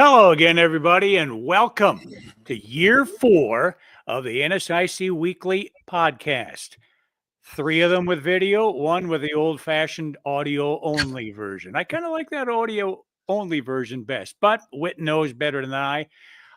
Hello again, everybody, and welcome to year 4 of the NSIC Weekly Podcast. 3 of them with video, 1 with the old-fashioned audio-only version. I kind of like that audio-only version best, but Witt knows better than I.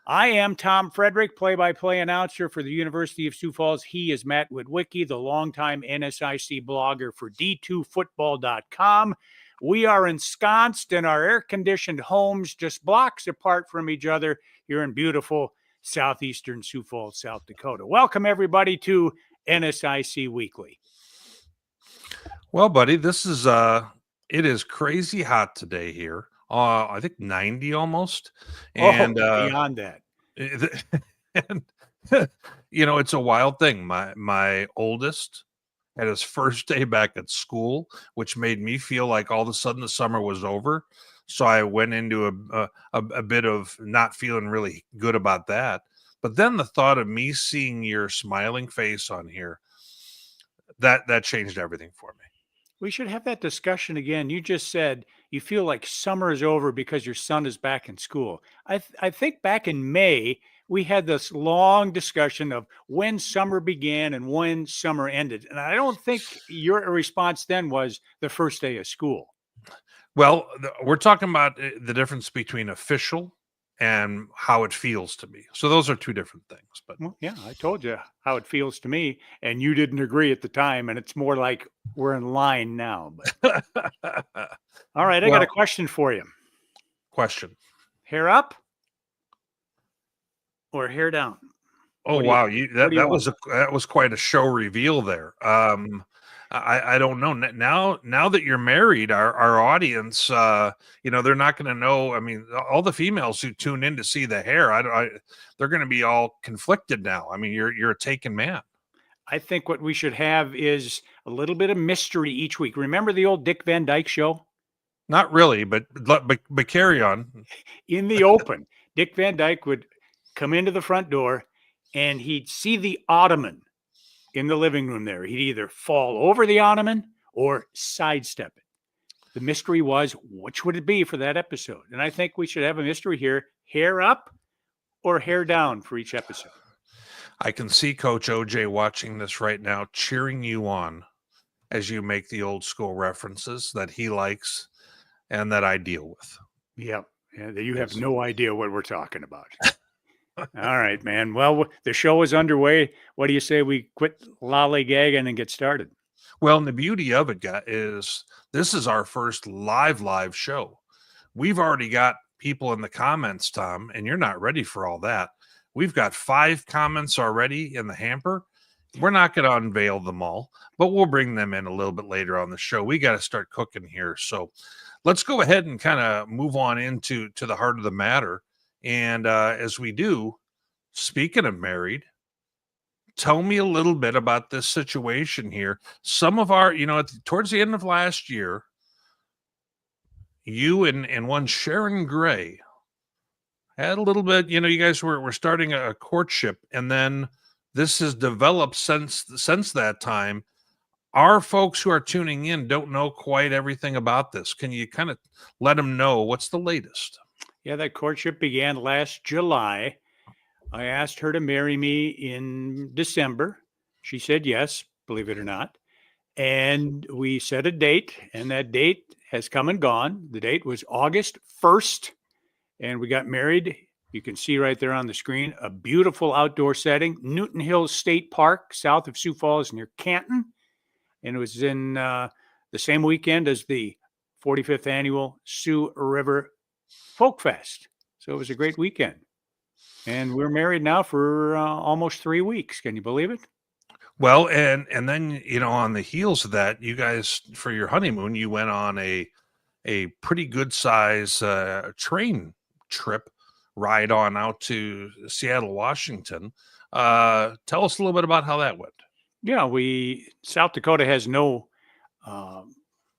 I am Tom Frederick, play-by-play announcer for the University of Sioux Falls. He is Matt Witwicky, the longtime NSIC blogger for D2Football.com. We are ensconced in our air-conditioned homes just blocks apart from each other here in beautiful southeastern Sioux Falls, South Dakota. Welcome, everybody, to NSIC Weekly. Well, buddy, this is it is crazy hot today here. I think 90 almost. And beyond that. And it's a wild thing. My oldest had his first day back at school, which made me feel like all of a sudden the summer was over. So I went into a bit of not feeling really good about that. But then the thought of me seeing your smiling face on here, that changed everything for me. We should have that discussion again. You just said you feel like summer is over because your son is back in school. I think back in May, we had this long discussion of when summer began and when summer ended. And I don't think your response then was the first day of school. Well, we're talking about the difference between official and how it feels to me. So those are two different things. But well, yeah, I told you how it feels to me, and you didn't agree at the time. And it's more like we're in line now. But all right, I got a question for you. Question. Hair up or hair down? Oh, wow. That was quite a show reveal there. I don't know. Now that you're married, our audience, they're not going to know. I mean, all the females who tune in to see the hair, they're going to be all conflicted now. I mean, you're a taken man. I think what we should have is a little bit of mystery each week. Remember the old Dick Van Dyke Show? Not really, but carry on. In the open, Dick Van Dyke would come into the front door and he'd see the ottoman in the living room there. He'd either fall over the ottoman or sidestep it. The mystery was, which would it be for that episode? And I think we should have a mystery here. Hair up or hair down for each episode? I can see Coach OJ watching this right now, cheering you on as you make the old school references that he likes and that I deal with. Yeah, you have no idea what we're talking about. All right, man. Well, the show is underway. What do you say we quit lollygagging and get started? Well, and the beauty of it is this is our first live show. We've already got people in the comments, Tom, and you're not ready for all that. We've got 5 comments already in the hamper. We're not going to unveil them all, but we'll bring them in a little bit later on the show. We got to start cooking here. So let's go ahead and kind of move on into the heart of the matter. And as we do, speaking of married, tell me a little bit about this situation here. Some of our, towards the end of last year, you and one Sharon Gray had a little bit, you guys were starting a courtship, and then this has developed since that time. Our folks who are tuning in don't know quite everything about this. Can you kind of let them know what's the latest? Yeah, that courtship began last July. I asked her to marry me in December. She said yes, believe it or not. And we set a date, and that date has come and gone. The date was August 1st, and we got married. You can see right there on the screen, a beautiful outdoor setting, Newton Hills State Park, south of Sioux Falls near Canton. And it was in the same weekend as the 45th annual Sioux River Folk Fest. So it was a great weekend. And we're married now for almost 3 weeks. Can you believe it? Well, and then, on the heels of that, you guys, for your honeymoon, you went on a pretty good size train trip ride on out to Seattle, Washington. Tell us a little bit about how that went. Yeah, South Dakota has no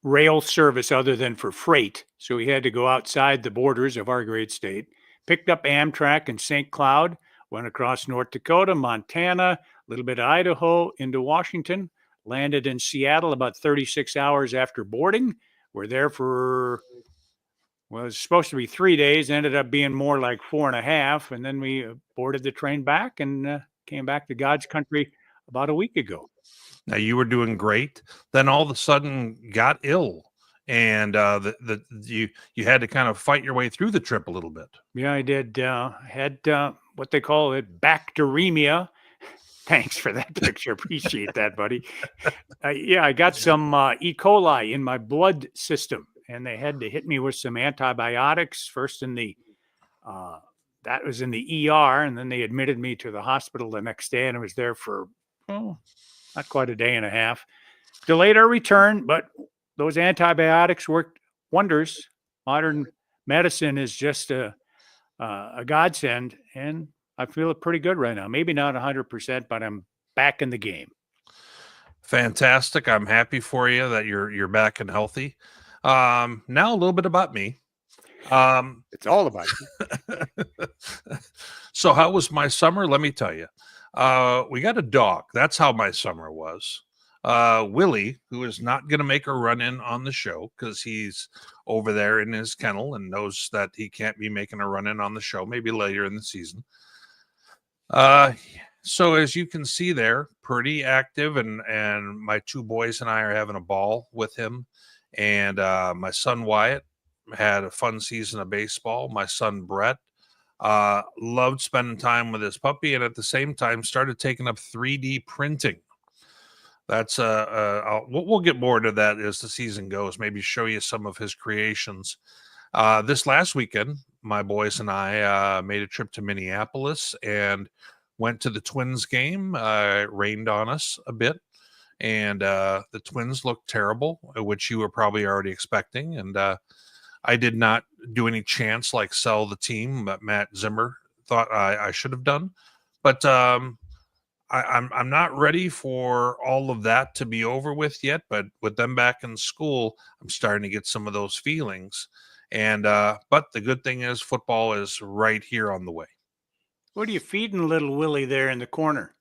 rail service other than for freight. So we had to go outside the borders of our great state, picked up Amtrak in St. Cloud, went across North Dakota, Montana, a little bit of Idaho into Washington, landed in Seattle about 36 hours after boarding. We're there for Well, it was supposed to be 3 days, ended up being more like 4.5, and then we boarded the train back and came back to God's country about a week ago. Now you were doing great, then all of a sudden got ill, and you had to kind of fight your way through the trip a little bit. Yeah, I did. Had what they call it, bacteremia. Thanks for that picture. Appreciate that, buddy. Yeah, I got some E. coli in my blood system, and they had to hit me with some antibiotics first in the that was in the ER, and then they admitted me to the hospital the next day, and I was there for not quite a day and a half. Delayed our return, but those antibiotics worked wonders. Modern medicine is just a godsend, and I feel pretty good right now. Maybe not 100%, but I'm back in the game. Fantastic. I'm happy for you that you're back and healthy. Now a little bit about me. It's all about you. So how was my summer? Let me tell you. We got a dog. That's how my summer was. Willie, who is not going to make a run in on the show because he's over there in his kennel and knows that he can't be making a run in on the show, maybe later in the season. So as you can see there, pretty active, and my two boys and I are having a ball with him. And my son Wyatt had a fun season of baseball. My son Brett loved spending time with his puppy, and at the same time started taking up 3D printing. That's we'll get more to that as the season goes. Maybe show you some of his creations. This last weekend, my boys and I made a trip to Minneapolis and went to the Twins game. It rained on us a bit, and the Twins looked terrible, which you were probably already expecting. And I did not do any chants like sell the team that Matt Zimmer thought I should have done. But I'm not ready for all of that to be over with yet. But with them back in school, I'm starting to get some of those feelings. And but the good thing is football is right here on the way. What are you feeding little Willie there in the corner?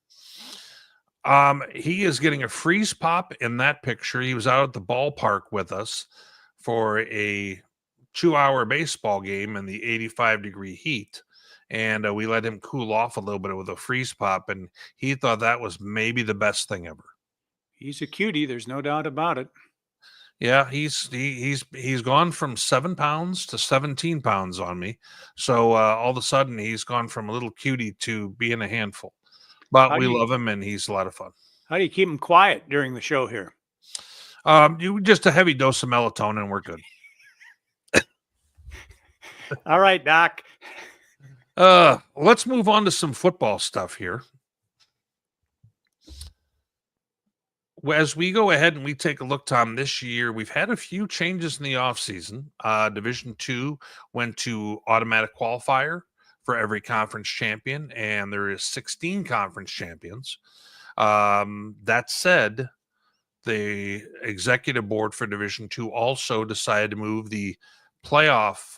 He is getting a freeze pop in that picture. He was out at the ballpark with us for a 2-hour baseball game in the 85-degree heat. And we let him cool off a little bit with a freeze pop. And he thought that was maybe the best thing ever. He's a cutie. There's no doubt about it. Yeah, he's gone from 7 pounds to 17 pounds on me. So all of a sudden he's gone from a little cutie to being a handful. But we love him, and he's a lot of fun. How do you keep him quiet during the show here? You just a heavy dose of melatonin, and we're good. All right, Doc. Let's move on to some football stuff here. As we go ahead and we take a look, Tom, this year, we've had a few changes in the offseason. Division II went to automatic qualifier for every conference champion, and there is 16 conference champions. That said, the executive board for Division II also decided to move the playoff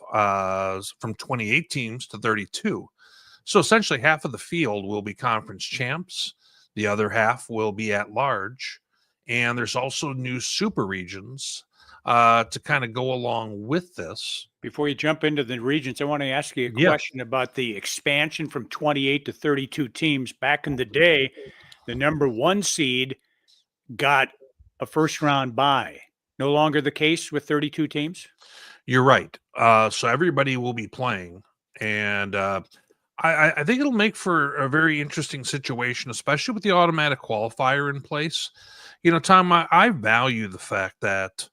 from 28 teams to 32. So essentially half of the field will be conference champs. The other half will be at large. And there's also new super regions to kind of go along with this. Before you jump into the regions, I want to ask you a question about the expansion from 28 to 32 teams. Back in the day, the number 1 seed got a first-round bye. No longer the case with 32 teams? You're right. So everybody will be playing. And I think it'll make for a very interesting situation, especially with the automatic qualifier in place. You know, Tom, I value the fact that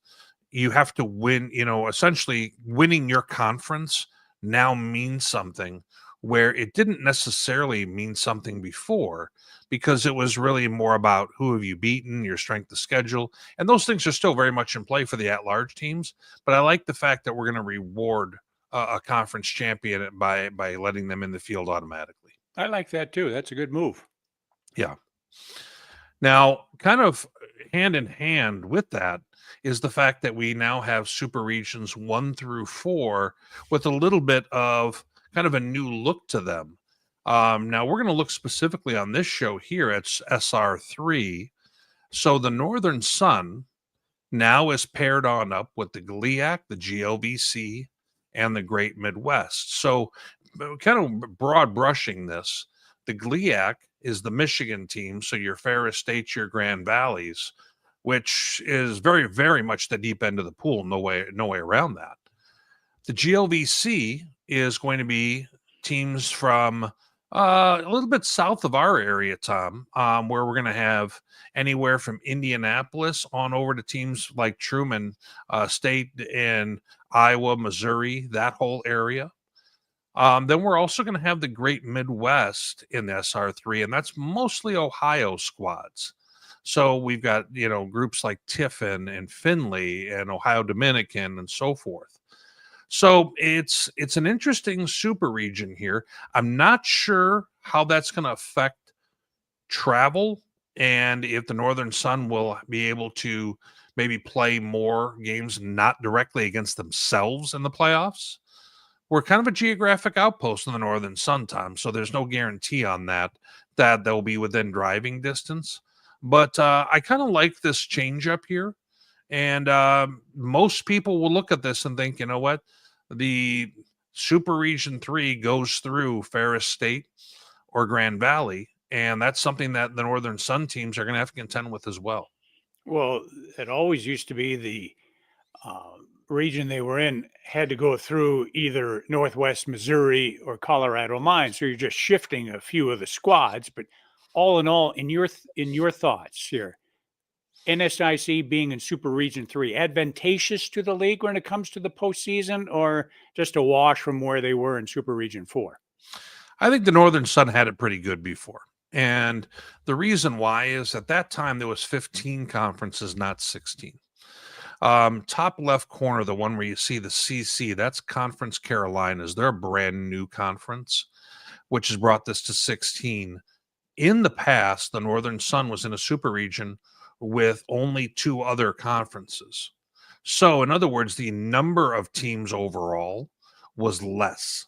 you have to win, essentially winning your conference now means something where it didn't necessarily mean something before, because it was really more about who have you beaten, your strength of schedule. And those things are still very much in play for the at-large teams. But I like the fact that we're going to reward a conference champion by letting them in the field automatically. I like that too. That's a good move. Yeah. Now, kind of hand in hand with that is the fact that we now have super regions 1 through 4 with a little bit of kind of a new look to them. Now, we're going to look specifically on this show here at SR3. So the Northern Sun now is paired on up with the GLIAC, the GLVC, and the Great Midwest. So kind of broad brushing this, the GLIAC is the Michigan team. So your Ferris State, your Grand Valleys, which is very, very much the deep end of the pool. No way around that. The GLVC is going to be teams from a little bit south of our area, Tom, where we're going to have anywhere from Indianapolis on over to teams like Truman State in Iowa, Missouri, that whole area. Then we're also going to have the Great Midwest in the SR3, and that's mostly Ohio squads. So we've got, groups like Tiffin and Findlay and Ohio Dominican and so forth. So it's an interesting super region here. I'm not sure how that's going to affect travel and if the Northern Sun will be able to maybe play more games not directly against themselves in the playoffs. We're kind of a geographic outpost in the Northern Sun, Tom, so there's no guarantee on that they'll be within driving distance. But I kind of like this change up here. And most people will look at this and think, you know what? The Super Region 3 goes through Ferris State or Grand Valley, and that's something that the Northern Sun teams are going to have to contend with as well. Well, it always used to be the region they were in had to go through either Northwest Missouri or Colorado Mines. So you're just shifting a few of the squads. But all in all, in your thoughts here, NSIC being in Super Region 3, advantageous to the league when it comes to the postseason, or just a wash from where they were in Super Region 4? I think the Northern Sun had it pretty good before. And the reason why is at that time there was 15 conferences, not 16. Top left corner, the one where you see the CC, that's Conference Carolinas. They're a brand new conference, which has brought this to 16. In the past, the Northern Sun was in a super region with only 2 other conferences. So, in other words, the number of teams overall was less.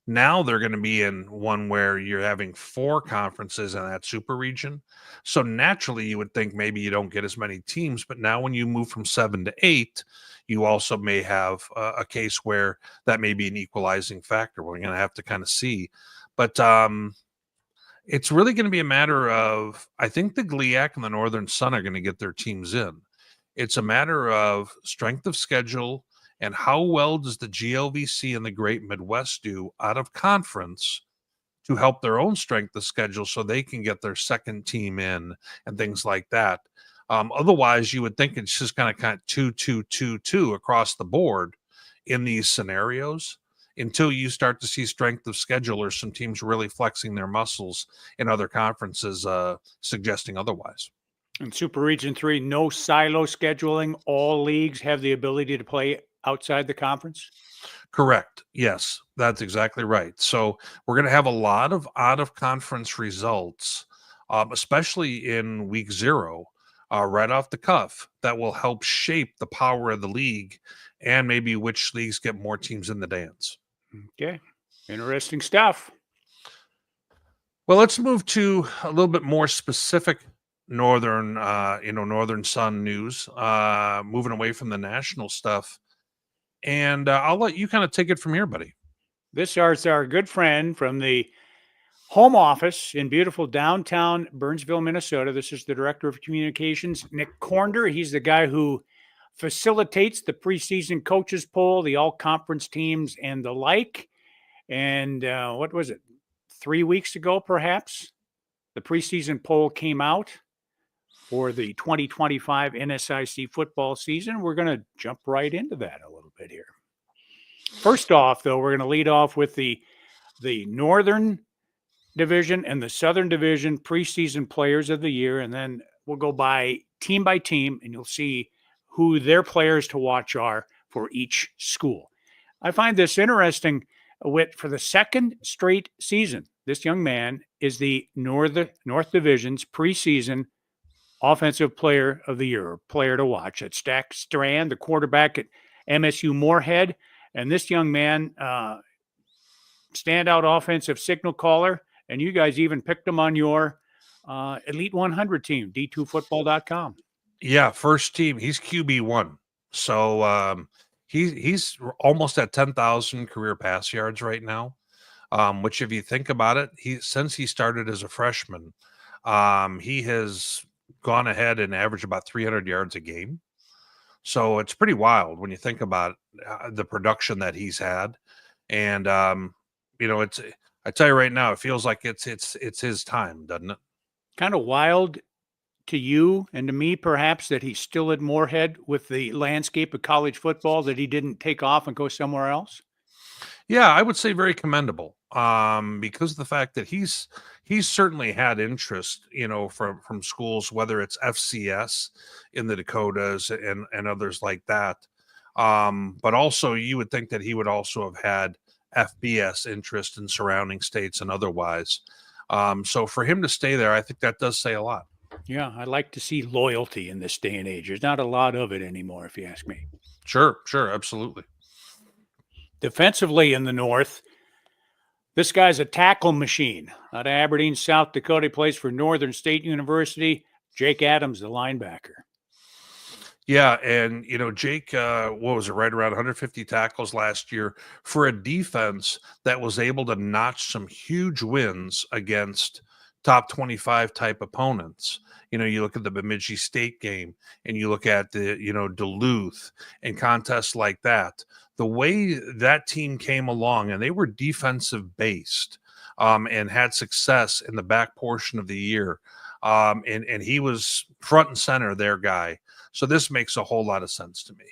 Now they're going to be in one where you're having 4 conferences in that super region. So naturally, you would think maybe you don't get as many teams. But now when you move from 7 to 8, you also may have a case where that may be an equalizing factor. We're going to have to kind of see. But it's really going to be a matter of, I think the GLIAC and the Northern Sun are going to get their teams in. It's a matter of strength of schedule and how well does the GLVC and the Great Midwest do out of conference to help their own strength of schedule so they can get their second team in and things like that. Otherwise, you would think it's just kind of 2-2-2-2 across the board in these scenarios until you start to see strength of schedule or some teams really flexing their muscles in other conferences suggesting otherwise. In Super Region 3, no silo scheduling. All leagues have the ability to play outside the conference? Correct. Yes, that's exactly right. So we're going to have a lot of out-of-conference results, especially in week 0, right off the cuff, that will help shape the power of the league and maybe which leagues get more teams in the dance. Okay. Interesting stuff. Well, let's move to a little bit more specific Northern Sun news, moving away from the national stuff. And I'll let you kind of take it from here, buddy. This is our good friend from the home office in beautiful downtown Burnsville, Minnesota. This is the Director of Communications, Nick Cornder. He's the guy who facilitates the preseason coaches poll, the all-conference teams, and the like. And what was it? 3 weeks ago, perhaps, the preseason poll came out for the 2025 NSIC football season. We're going to jump right into that a little bit here. First off, though, we're going to lead off with the Northern Division and the Southern Division preseason players of the year, and then we'll go by team, and you'll see who their players to watch are for each school. I find this interesting, Witt, for the second straight season. This young man is the North Division's preseason Offensive Player of the Year, or player to watch. It's Stack Strand, the quarterback at MSU Moorhead. And this young man, standout offensive signal caller, and you guys even picked him on your Elite 100 team, D2football.com. Yeah, first team. He's QB1. So He's almost at 10,000 career pass yards right now. Which, if you think about it, since he started as a freshman, he has gone ahead and averaged about 300 yards a game. So it's pretty wild when you think about the production that he's had. And I tell you right now, it feels like it's his time, doesn't it? Kind of wild to you and to me, perhaps, that he's still at Moorhead with the landscape of college football, that he didn't take off and go somewhere else. Yeah, I would say very commendable, because of the fact that he's certainly had interest, from schools, whether it's FCS in the Dakotas and others like that. But also, you would think that he would also have had FBS interest in surrounding states and otherwise. So for him to stay there, I think that does say a lot. Yeah, I like to see loyalty in this day and age. There's not a lot of it anymore, if you ask me. Sure, absolutely. Defensively in the North, this guy's a tackle machine. Out of Aberdeen, South Dakota, he plays for Northern State University. Jake Adams, the linebacker. Yeah, and Jake, what was it, right around 150 tackles last year for a defense that was able to notch some huge wins against top 25 type opponents. You look at the Bemidji State game, and you look at the Duluth and contests like that. The way that team came along, and they were defensive based, and had success in the back portion of the year, and he was front and center, their guy. So this makes a whole lot of sense to me.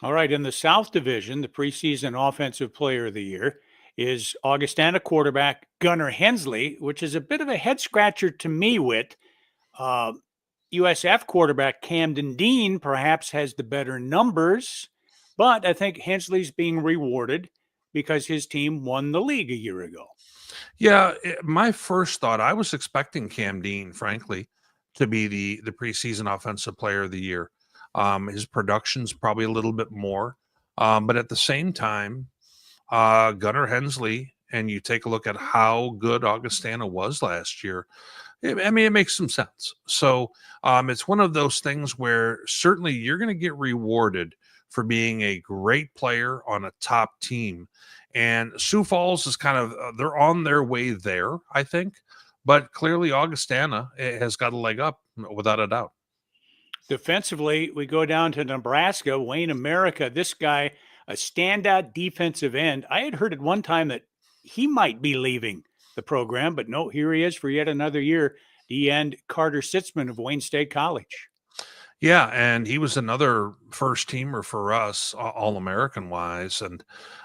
All right, in the South Division, the preseason Offensive Player of the Year is Augustana quarterback Gunnar Hensley, which is a bit of a head scratcher to me. Witt. USF quarterback Camden Dean perhaps has the better numbers, but I think Hensley's being rewarded because his team won the league a year ago. Yeah, my first thought, I was expecting Cam Dean, frankly, to be the preseason Offensive Player of the Year. His production's probably a little bit more, but at the same time, Gunnar Hensley, and you take a look at how good Augustana was last year, it makes some sense. So it's one of those things where certainly you're going to get rewarded for being a great player on a top team. And Sioux Falls is kind of, they're on their way there, I think. But clearly Augustana has got a leg up, without a doubt. Defensively, we go down to Nebraska. Wayne America, this guy, a standout defensive end. I had heard at one time that he might be leaving the program, but no, here he is for yet another year. The end, Carter Sitzman of Wayne State College. Yeah, and he was another first teamer for us, All-American wise. And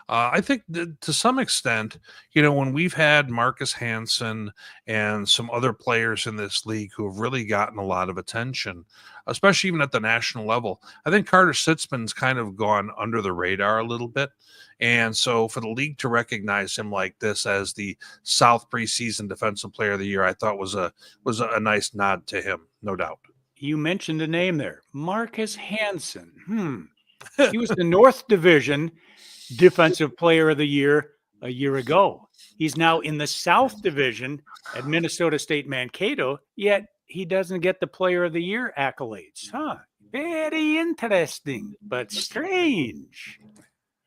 I think that to some extent, when we've had Marcus Hansen and some other players in this league who have really gotten a lot of attention, especially even at the national level, I think Carter Sitzman's kind of gone under the radar a little bit. And so for the league to recognize him like this as the South preseason Defensive Player of the Year, I thought was a nice nod to him, no doubt. You mentioned a name there, Marcus Hansen. He was the North Division Defensive Player of the Year a year ago. He's now in the South Division at Minnesota State Mankato, yet he doesn't get the Player of the Year accolades. Very interesting, but strange.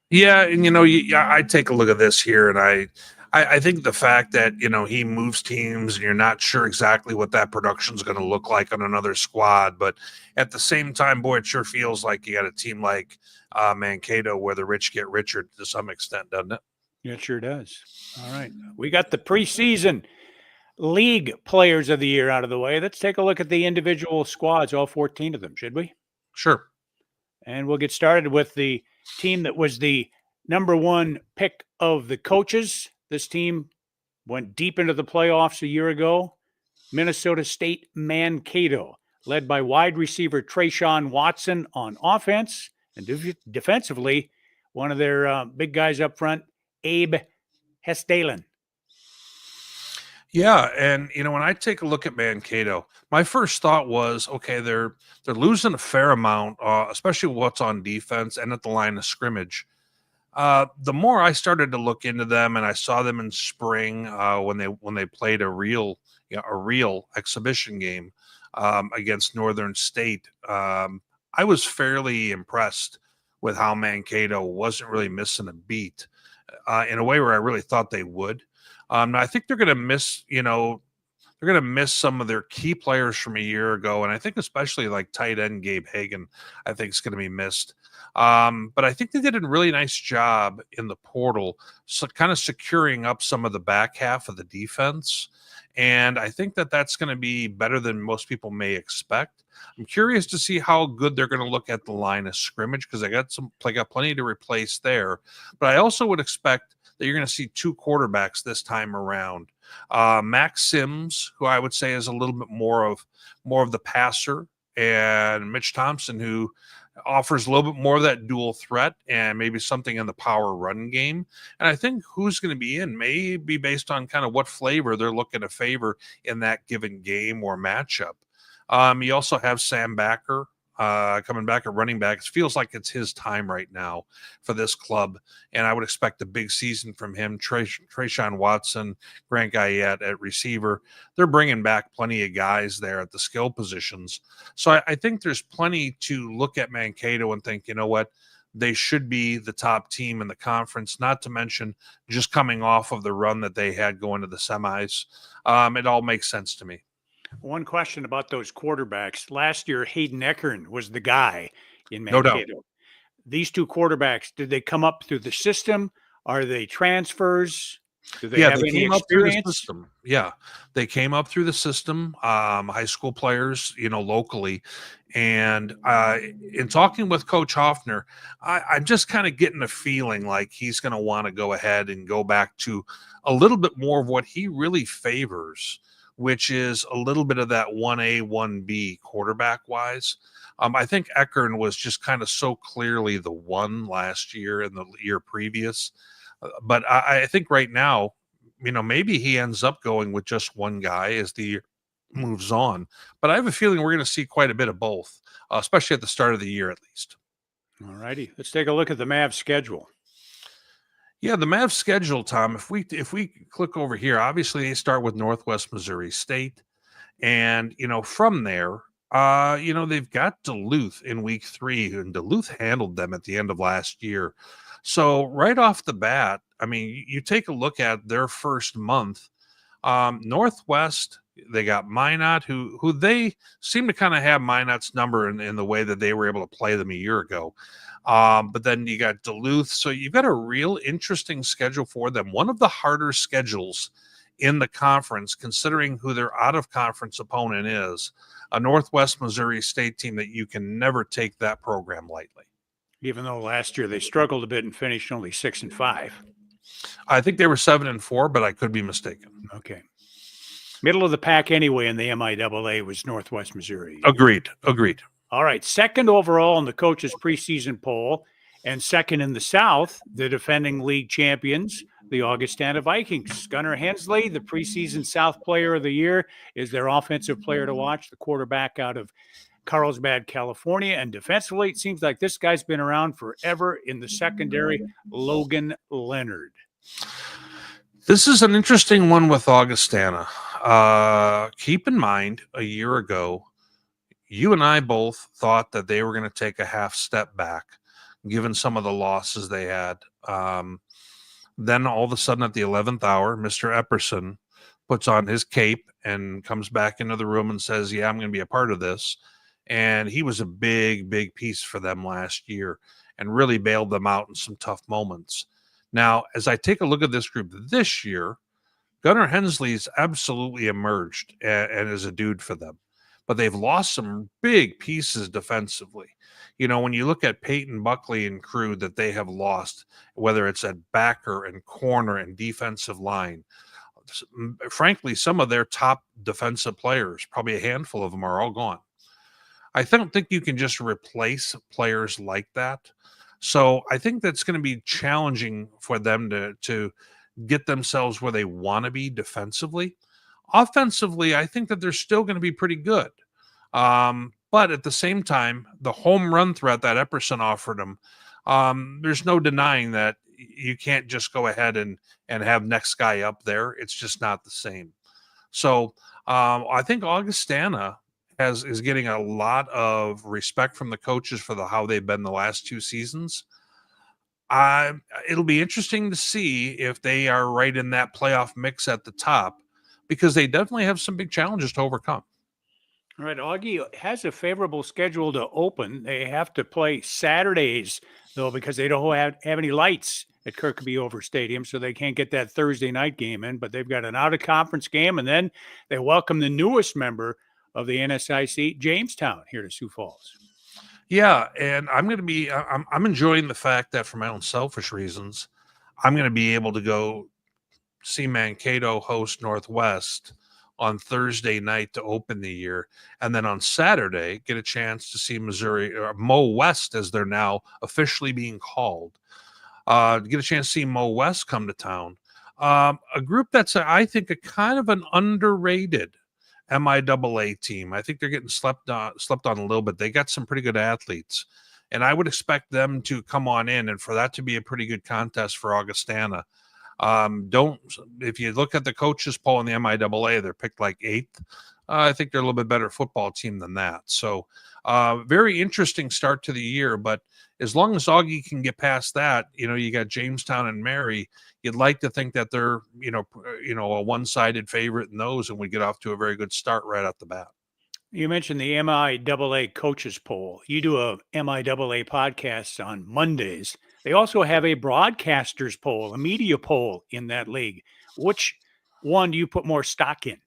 Yeah, and I take a look at this here, and I think the fact that he moves teams and you're not sure exactly what that production is going to look like on another squad, but at the same time, boy, it sure feels like you got a team like Mankato where the rich get richer to some extent, doesn't it? Yeah, it sure does. All right, we got the preseason league players of the year out of the way. Let's take a look at the individual squads, all 14 of them, should we? Sure. And we'll get started with the team that was the number one pick of the coaches. This team went deep into the playoffs a year ago. Minnesota State Mankato, led by wide receiver Trayshawn Watson on offense, and defensively, one of their big guys up front, Abe Hestalen. Yeah, and when I take a look at Mankato, my first thought was, okay, they're losing a fair amount, especially what's on defense and at the line of scrimmage. The more I started to look into them, and I saw them in spring when they played a real exhibition game against Northern State, I was fairly impressed with how Mankato wasn't really missing a beat in a way where I really thought they would. I think they're going to miss, they're going to miss some of their key players from a year ago. And I think especially like tight end Gabe Hagan, I think is going to be missed. But I think they did a really nice job in the portal, so kind of securing up some of the back half of the defense. And I think that that's going to be better than most people may expect. I'm curious to see how good they're going to look at the line of scrimmage, because they got plenty to replace there. But I also would expect that you're going to see two quarterbacks this time around. Max Sims, who I would say is a little bit more of the passer, and Mitch Thompson, who offers a little bit more of that dual threat and maybe something in the power run game. And I think who's going to be in may be based on kind of what flavor they're looking to favor in that given game or matchup. You also have Sam Backer coming back at running back. It feels like it's his time right now for this club, and I would expect a big season from him. Trayshawn Watson, Grant Guyette at receiver. They're bringing back plenty of guys there at the skill positions. So I think there's plenty to look at Mankato and think, you know what, they should be the top team in the conference, not to mention just coming off of the run that they had going to the semis. It all makes sense to me. One question about those quarterbacks. Last year, Hayden Eckern was the guy in Mankato. No doubt. These two quarterbacks, did they come up through the system? Are they transfers? Do they have any came up through the experience? system. Yeah, they came up through the system, high school players, locally. And in talking with Coach Hoffner, I'm just kind of getting a feeling like he's going to want to go ahead and go back to a little bit more of what he really favors, which is a little bit of that 1A, 1B quarterback-wise. I think Eckern was just kind of so clearly the one last year and the year previous. But I think right now, maybe he ends up going with just one guy as the year moves on. But I have a feeling we're going to see quite a bit of both, especially at the start of the year at least. All righty. Let's take a look at the Mavs schedule. Yeah, the Mavs schedule, Tom, if we click over here, obviously they start with Northwest Missouri State. And, from there, they've got Duluth in week 3, and Duluth handled them at the end of last year. So right off the bat, I mean, you take a look at their first month. Northwest, they got Minot, who they seem to kind of have Minot's number in the way that they were able to play them a year ago. But then you got Duluth. So you've got a real interesting schedule for them. One of the harder schedules in the conference, considering who their out-of-conference opponent is, a Northwest Missouri State team that you can never take that program lightly. Even though last year they struggled a bit and finished only 6-5. I think they were 7-4, but I could be mistaken. Okay. Middle of the pack anyway in the MIAA was Northwest Missouri. Agreed. All right. Second overall in the coaches' preseason poll, and second in the South, the defending league champions, the Augustana Vikings. Gunnar Hensley, the preseason South Player of the Year, is their offensive player to watch, the quarterback out of Carlsbad, California. And defensively, it seems like this guy's been around forever in the secondary, Logan Leonard. This is an interesting one with Augustana. Keep in mind, a year ago, you and I both thought that they were going to take a half step back, given some of the losses they had. Then all of a sudden at the 11th hour, Mr. Epperson puts on his cape and comes back into the room and says, yeah, I'm going to be a part of this. And he was a big, big piece for them last year and really bailed them out in some tough moments. Now, as I take a look at this group this year, Gunnar Hensley's absolutely emerged and is a dude for them. But they've lost some big pieces defensively. When you look at Peyton Buckley and crew that they have lost, whether it's at backer and corner and defensive line, frankly, some of their top defensive players, probably a handful of them, are all gone. I don't think you can just replace players like that. So I think that's going to be challenging for them to get themselves where they want to be defensively. Offensively, I think that they're still going to be pretty good. But at the same time, the home run threat that Epperson offered them, there's no denying that you can't just go ahead and have next guy up there. It's just not the same. So I think Augustana is getting a lot of respect from the coaches for how they've been the last 2 seasons. It'll be interesting to see if they are right in that playoff mix at the top, because they definitely have some big challenges to overcome. All right, Augie has a favorable schedule to open. They have to play Saturdays, though, because they don't have any lights at Kirkby Over Stadium, so they can't get that Thursday night game in. But they've got an out-of-conference game, and then they welcome the newest member of the NSIC, Jamestown, here to Sioux Falls. Yeah, and I'm enjoying the fact that, for my own selfish reasons, I'm going to be able to go see Mankato host Northwest on Thursday night to open the year, and then on Saturday get a chance to see Missouri, or Mo West as they're now officially being called. Get a chance to see Mo West come to town. A group that's, I think, a kind of an underrated MIAA team. I think they're getting slept on a little bit. They got some pretty good athletes, and I would expect them to come on in, and for that to be a pretty good contest for Augustana. If you look at the coaches poll in the MIAA, they're picked like 8th. I think they're a little bit better football team than that. So very interesting start to the year, but as long as Augie can get past that, you got Jamestown and Mary. You'd like to think that they're, a one-sided favorite in those, and we get off to a very good start right off the bat. You mentioned the MIAA coaches poll. You do a MIAA podcast on Mondays. They also have a broadcasters poll, a media poll in that league. Which one do you put more stock in?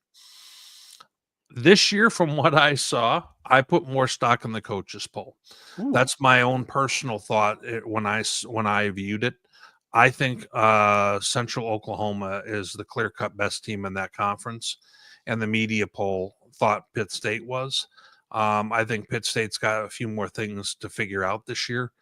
This year, from what I saw, I put more stock in the coaches poll. Ooh. That's my own personal thought when I viewed it. I think Central Oklahoma is the clear-cut best team in that conference, and the media poll thought Pitt State was. I think Pitt State's got a few more things to figure out this year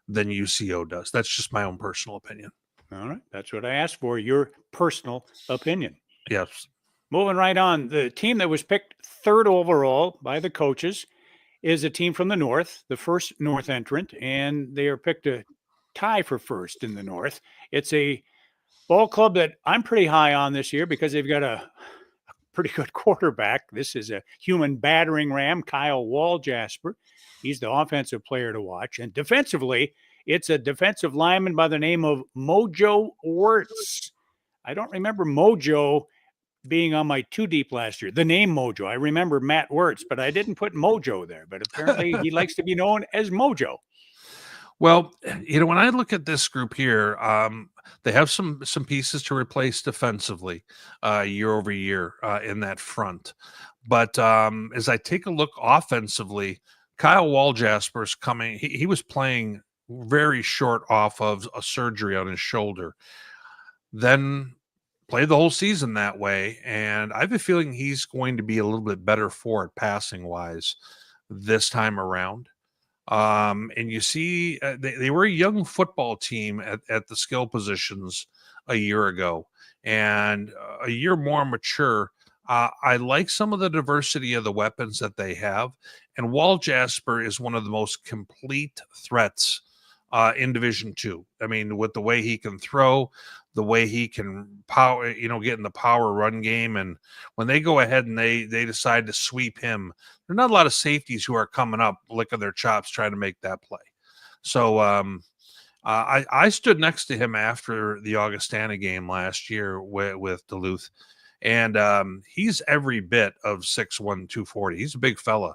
than UCO does. That's just my own personal opinion. All right. That's what I asked for, your personal opinion. Yes. Moving right on, the team that was picked 3rd overall by the coaches is a team from the North, the first North entrant, and they are picked to tie for first in the North. It's a ball club that I'm pretty high on this year because they've got a pretty good quarterback. This is a human battering ram, Kyle Walljasper. He's the offensive player to watch. And defensively, it's a defensive lineman by the name of Mojo Wirtz. I don't remember Mojo being on my 2 deep last year. The name Mojo. I remember Matt Wirtz, but I didn't put Mojo there. But apparently he likes to be known as Mojo. Well, when I look at this group here, they have some pieces to replace defensively year over year in that front. But as I take a look offensively, Kyle Walljasper's coming. He was playing very short off of a surgery on his shoulder. Then played the whole season that way, and I have a feeling he's going to be a little bit better for it passing-wise this time around. And you see, they were a young football team at the skill positions a year ago, and a year more mature. I like some of the diversity of the weapons that they have, and Walljasper is one of the most complete threats in Division II. I mean, with the way he can throw, the way he can power, get in the power run game. And when they go ahead and they decide to sweep him, there are not a lot of safeties who are coming up, licking their chops, trying to make that play. So I stood next to him after the Augustana game last year with Duluth. And he's every bit of 6'1", 240. He's a big fella.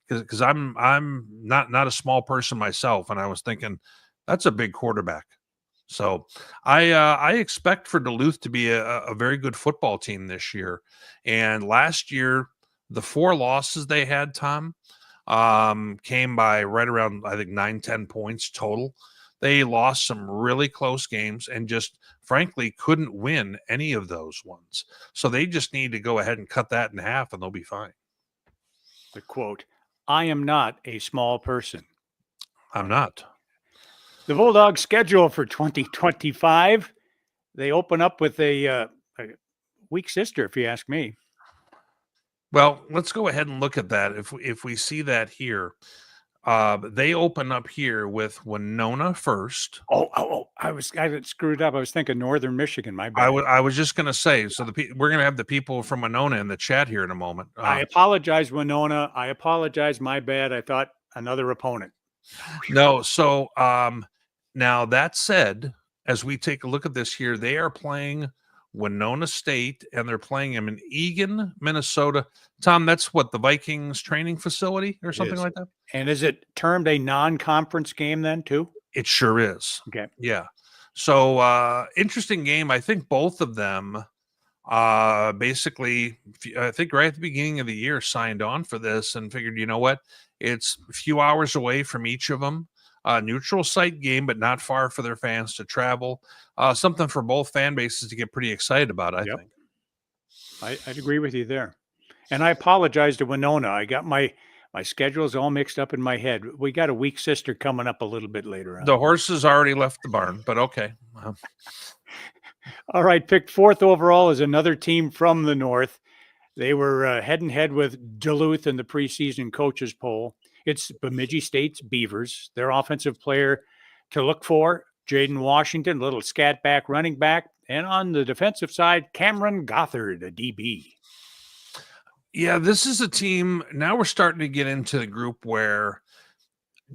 Because I'm not a small person myself, and I was thinking that's a big quarterback. So I expect for Duluth to be a very good football team this year. And last year, the 4 losses they had, Tom, came by right around, I think, 9-10 points total. They lost some really close games and just frankly couldn't win any of those ones. So they just need to go ahead and cut that in half, and they'll be fine. The quote, "I am not a small person." I'm not. The Bulldogs' schedule for 2025, they open up with a weak sister, if you ask me. Well, let's go ahead and look at that. If we see that here, They open up here with Winona first. I got screwed up. I was thinking Northern Michigan. My bad. I was just going to say, so we're going to have the people from Winona in the chat here in a moment. I apologize, Winona. I apologize. My bad. I thought another opponent. No. So now that said, as we take a look at this here, they are playing Winona State, and they're playing them in Eagan, Minnesota. Tom, that's what, the Vikings training facility or something like that? And is it termed a non-conference game then too? It sure is. Okay. Yeah. So interesting game. I think both of them basically, I think right at the beginning of the year signed on for this and figured, you know what, it's a few hours away from each of them. Neutral site game, but not far for their fans to travel. Something for both fan bases to get pretty excited about, I think. I'd agree with you there. And I apologize to Winona. I got my schedule's all mixed up in my head. We got a weak sister coming up a little bit later on. The horses already left the barn, but okay. All right, picked 4th overall is another team from the North. They were head and head with Duluth in the preseason coaches poll. It's Bemidji State's Beavers. Their offensive player to look for, Jaden Washington, little scat back running back. And on the defensive side, Cameron Gothard, a DB. Yeah, this is a team. Now we're starting to get into the group where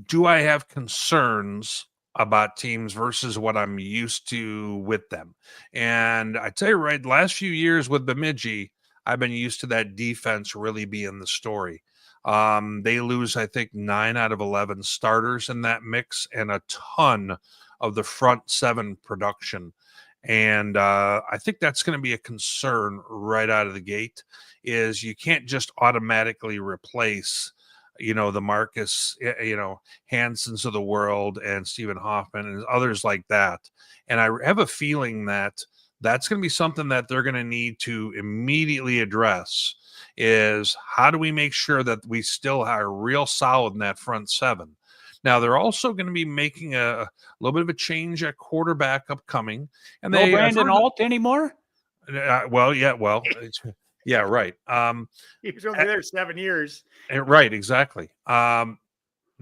do I have concerns about teams versus what I'm used to with them? And I tell you right, last few years with Bemidji, I've been used to that defense really being the story. They lose, I think, 9 out of 11 starters in that mix and a ton of the front 7 production. And I think that's going to be a concern right out of the gate, is you can't just automatically replace, the Marcus, Hansons of the world and Stephen Hoffman and others like that. And I have a feeling that that's going to be something that they're going to need to immediately address, is how do we make sure that we still are real solid in that front 7? Now, they're also going to be making a little bit of a change at quarterback upcoming. And no Brandon Alt anymore? Yeah, right. He was only there 7 years. Right, exactly.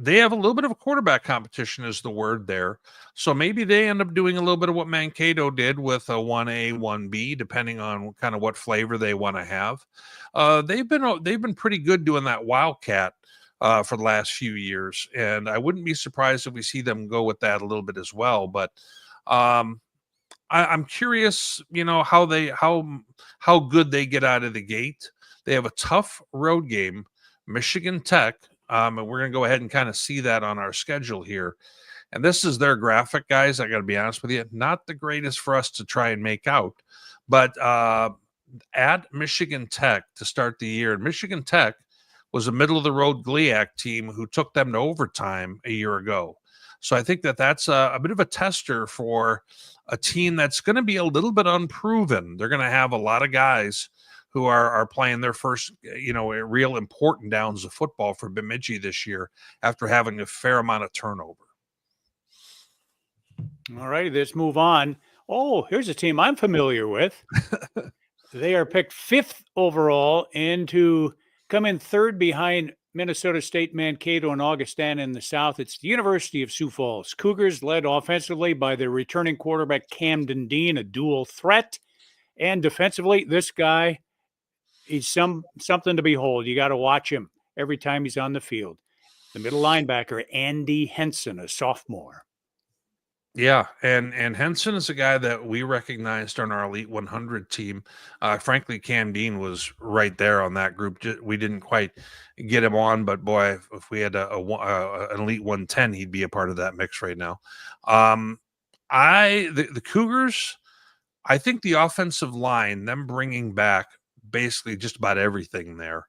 They have a little bit of a quarterback competition is the word there. So maybe they end up doing a little bit of what Mankato did with a 1A, 1B, depending on kind of what flavor they want to have. They've been pretty good doing that Wildcat for the last few years. And I wouldn't be surprised if we see them go with that a little bit as well. But I'm curious, how good they get out of the gate. They have a tough road game, Michigan Tech. And we're going to go ahead and kind of see that on our schedule here. And this is their graphic, guys. I got to be honest with you, not the greatest for us to try and make out. But at Michigan Tech to start the year, Michigan Tech was a middle-of-the-road GLIAC team who took them to overtime a year ago. So I think that's a bit of a tester for a team that's going to be a little bit unproven. They're going to have a lot of guys who are playing their first, real important downs of football for Bemidji this year after having a fair amount of turnover. All right, let's move on. Oh, here's a team I'm familiar with. They are picked 5th overall and to come in 3rd behind Minnesota State, Mankato, and Augustana in the South. It's the University of Sioux Falls. Cougars led offensively by their returning quarterback, Camden Dean, a dual threat. And defensively, this guy, he's something to behold. You got to watch him every time he's on the field. The middle linebacker, Andy Henson, a sophomore. Yeah, and Henson is a guy that we recognized on our Elite 100 team. Frankly, Cam Dean was right there on that group. We didn't quite get him on, but boy, if we had an Elite 110, he'd be a part of that mix right now. The Cougars, I think the offensive line, them bringing back basically just about everything there.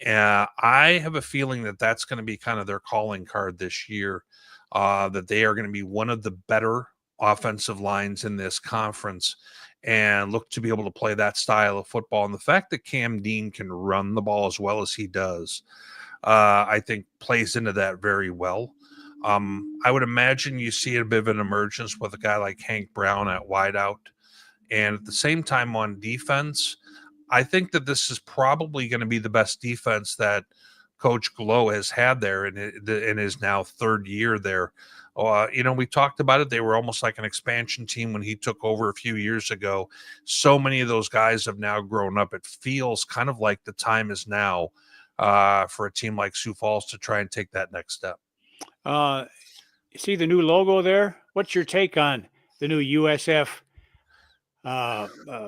I have a feeling that that's going to be kind of their calling card this year. That they are going to be one of the better offensive lines in this conference and look to be able to play that style of football. And the fact that Cam Dean can run the ball as well as he does, I think plays into that very well. I would imagine you see a bit of an emergence with a guy like Hank Brown at wideout. And at the same time on defense, I think that this is probably going to be the best defense that Coach Glow has had there in his now third year there. We talked about it. They were almost like an expansion team when he took over a few years ago. So many of those guys have now grown up. It feels kind of like the time is now for a team like Sioux Falls to try and take that next step. See the new logo there? What's your take on the new USF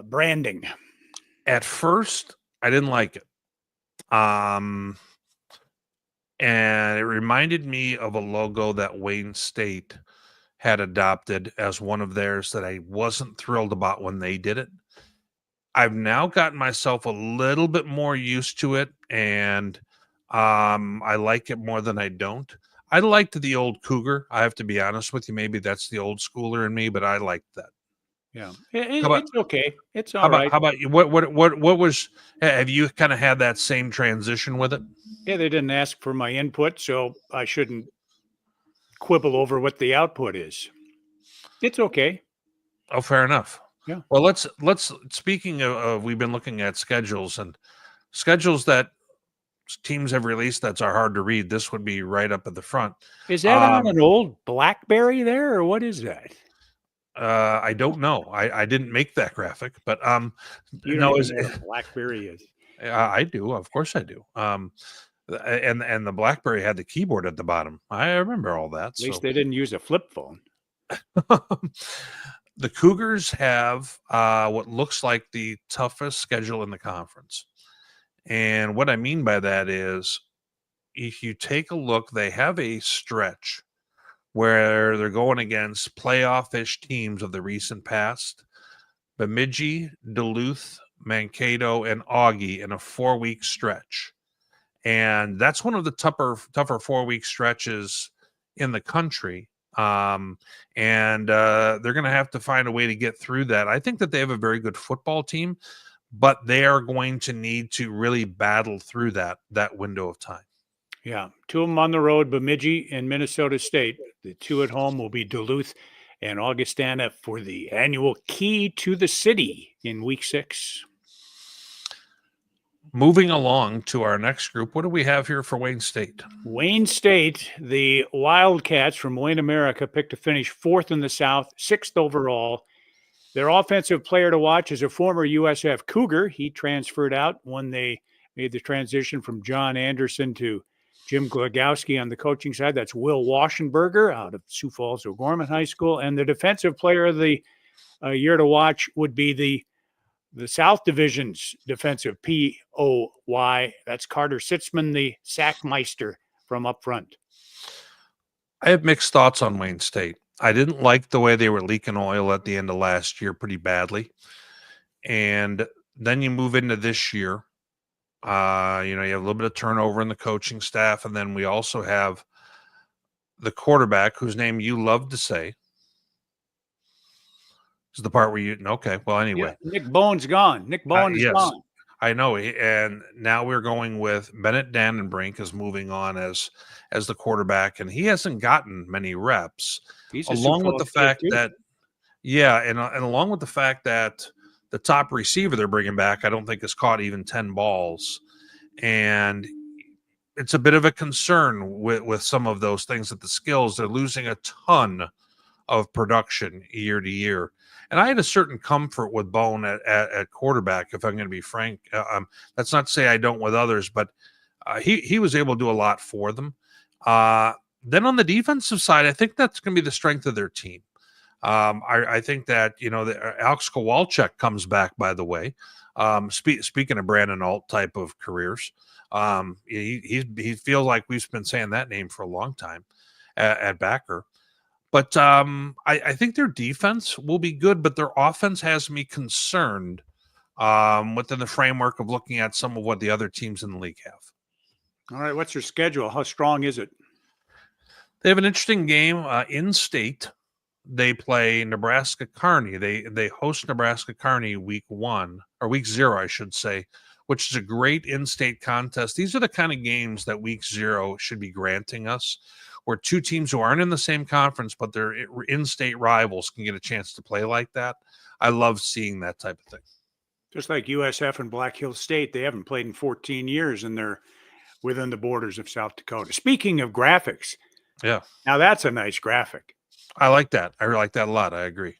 branding? At first, I didn't like it. And it reminded me of a logo that Wayne State had adopted as one of theirs that I wasn't thrilled about when they did it. I've now gotten myself a little bit more used to it, and I like it more than I don't. I liked the old Cougar. I have to be honest with you. Maybe that's the old schooler in me, but I liked that. Yeah, it's okay. It's all right. How about you? What was? Have you kind of had that same transition with it? Yeah, they didn't ask for my input, so I shouldn't quibble over what the output is. It's okay. Oh, fair enough. Yeah. Well, let's speaking of we've been looking at schedules that teams have released that are hard to read. This would be right up at the front. Is that on an old BlackBerry there, or what is that? I don't know. I didn't make that graphic, but You don't even know what BlackBerry is. I do, of course I do. And the BlackBerry had the keyboard at the bottom. I remember all that. At least they didn't use a flip phone. The Cougars have what looks like the toughest schedule in the conference. And what I mean by that is if you take a look, they have a stretch where they're going against playoff-ish teams of the recent past. Bemidji, Duluth, Mankato, and Augie in a 4-week stretch. And that's one of the tougher 4-week stretches in the country. And they're going to have to find a way to get through that. I think that they have a very good football team, but they are going to need to really battle through that window of time. Yeah, 2 of them on the road, Bemidji and Minnesota State. The 2 at home will be Duluth and Augustana for the annual Key to the City in week 6. Moving along to our next group, what do we have here for Wayne State? Wayne State, the Wildcats from Wayne America, picked to finish 4th in the South, 6th overall. Their offensive player to watch is a former USF Cougar. He transferred out when they made the transition from John Anderson to Jim Glagowski on the coaching side. That's Will Waschenberger out of Sioux Falls O'Gorman High School. And the defensive player of the year to watch would be the South Division's defensive POY. That's Carter Sitzman, the Sackmeister from up front. I have mixed thoughts on Wayne State. I didn't like the way they were leaking oil at the end of last year pretty badly. And then you move into this year. You have a little bit of turnover in the coaching staff. And then we also have the quarterback whose name you love to say. Is the part where okay. Well, anyway. Yeah, Nick Bowen's gone. Nick Bowen is gone. I know. And now we're going with Bennett Dannenbrink is moving on as the quarterback. And he hasn't gotten many reps. Along with the fact that, and along with the fact that the top receiver they're bringing back, I don't think has caught even 10 balls. And it's a bit of a concern with some of those things that the skills, they're losing a ton of production year to year. And I had a certain comfort with Bone at quarterback, if I'm going to be frank. That's not to say I don't with others, but he was able to do a lot for them. Then on the defensive side, I think that's going to be the strength of their team. I think that, Alex Kowalczyk comes back, by the way. Speaking of Brandon Alt type of careers, he feels like we've been saying that name for a long time at backer. But I think their defense will be good, but their offense has me concerned within the framework of looking at some of what the other teams in the league have. All right, what's your schedule? How strong is it? They have an interesting game in state. They play Nebraska Kearney. They host Nebraska Kearney week 0, I should say, which is a great in-state contest. These are the kind of games that week 0 should be granting us, where 2 teams who aren't in the same conference, but they're in-state rivals can get a chance to play like that. I love seeing that type of thing. Just like USF and Black Hills State, they haven't played in 14 years, and they're within the borders of South Dakota. Speaking of graphics, Yeah. now that's a nice graphic. I like that. I like that a lot. I agree.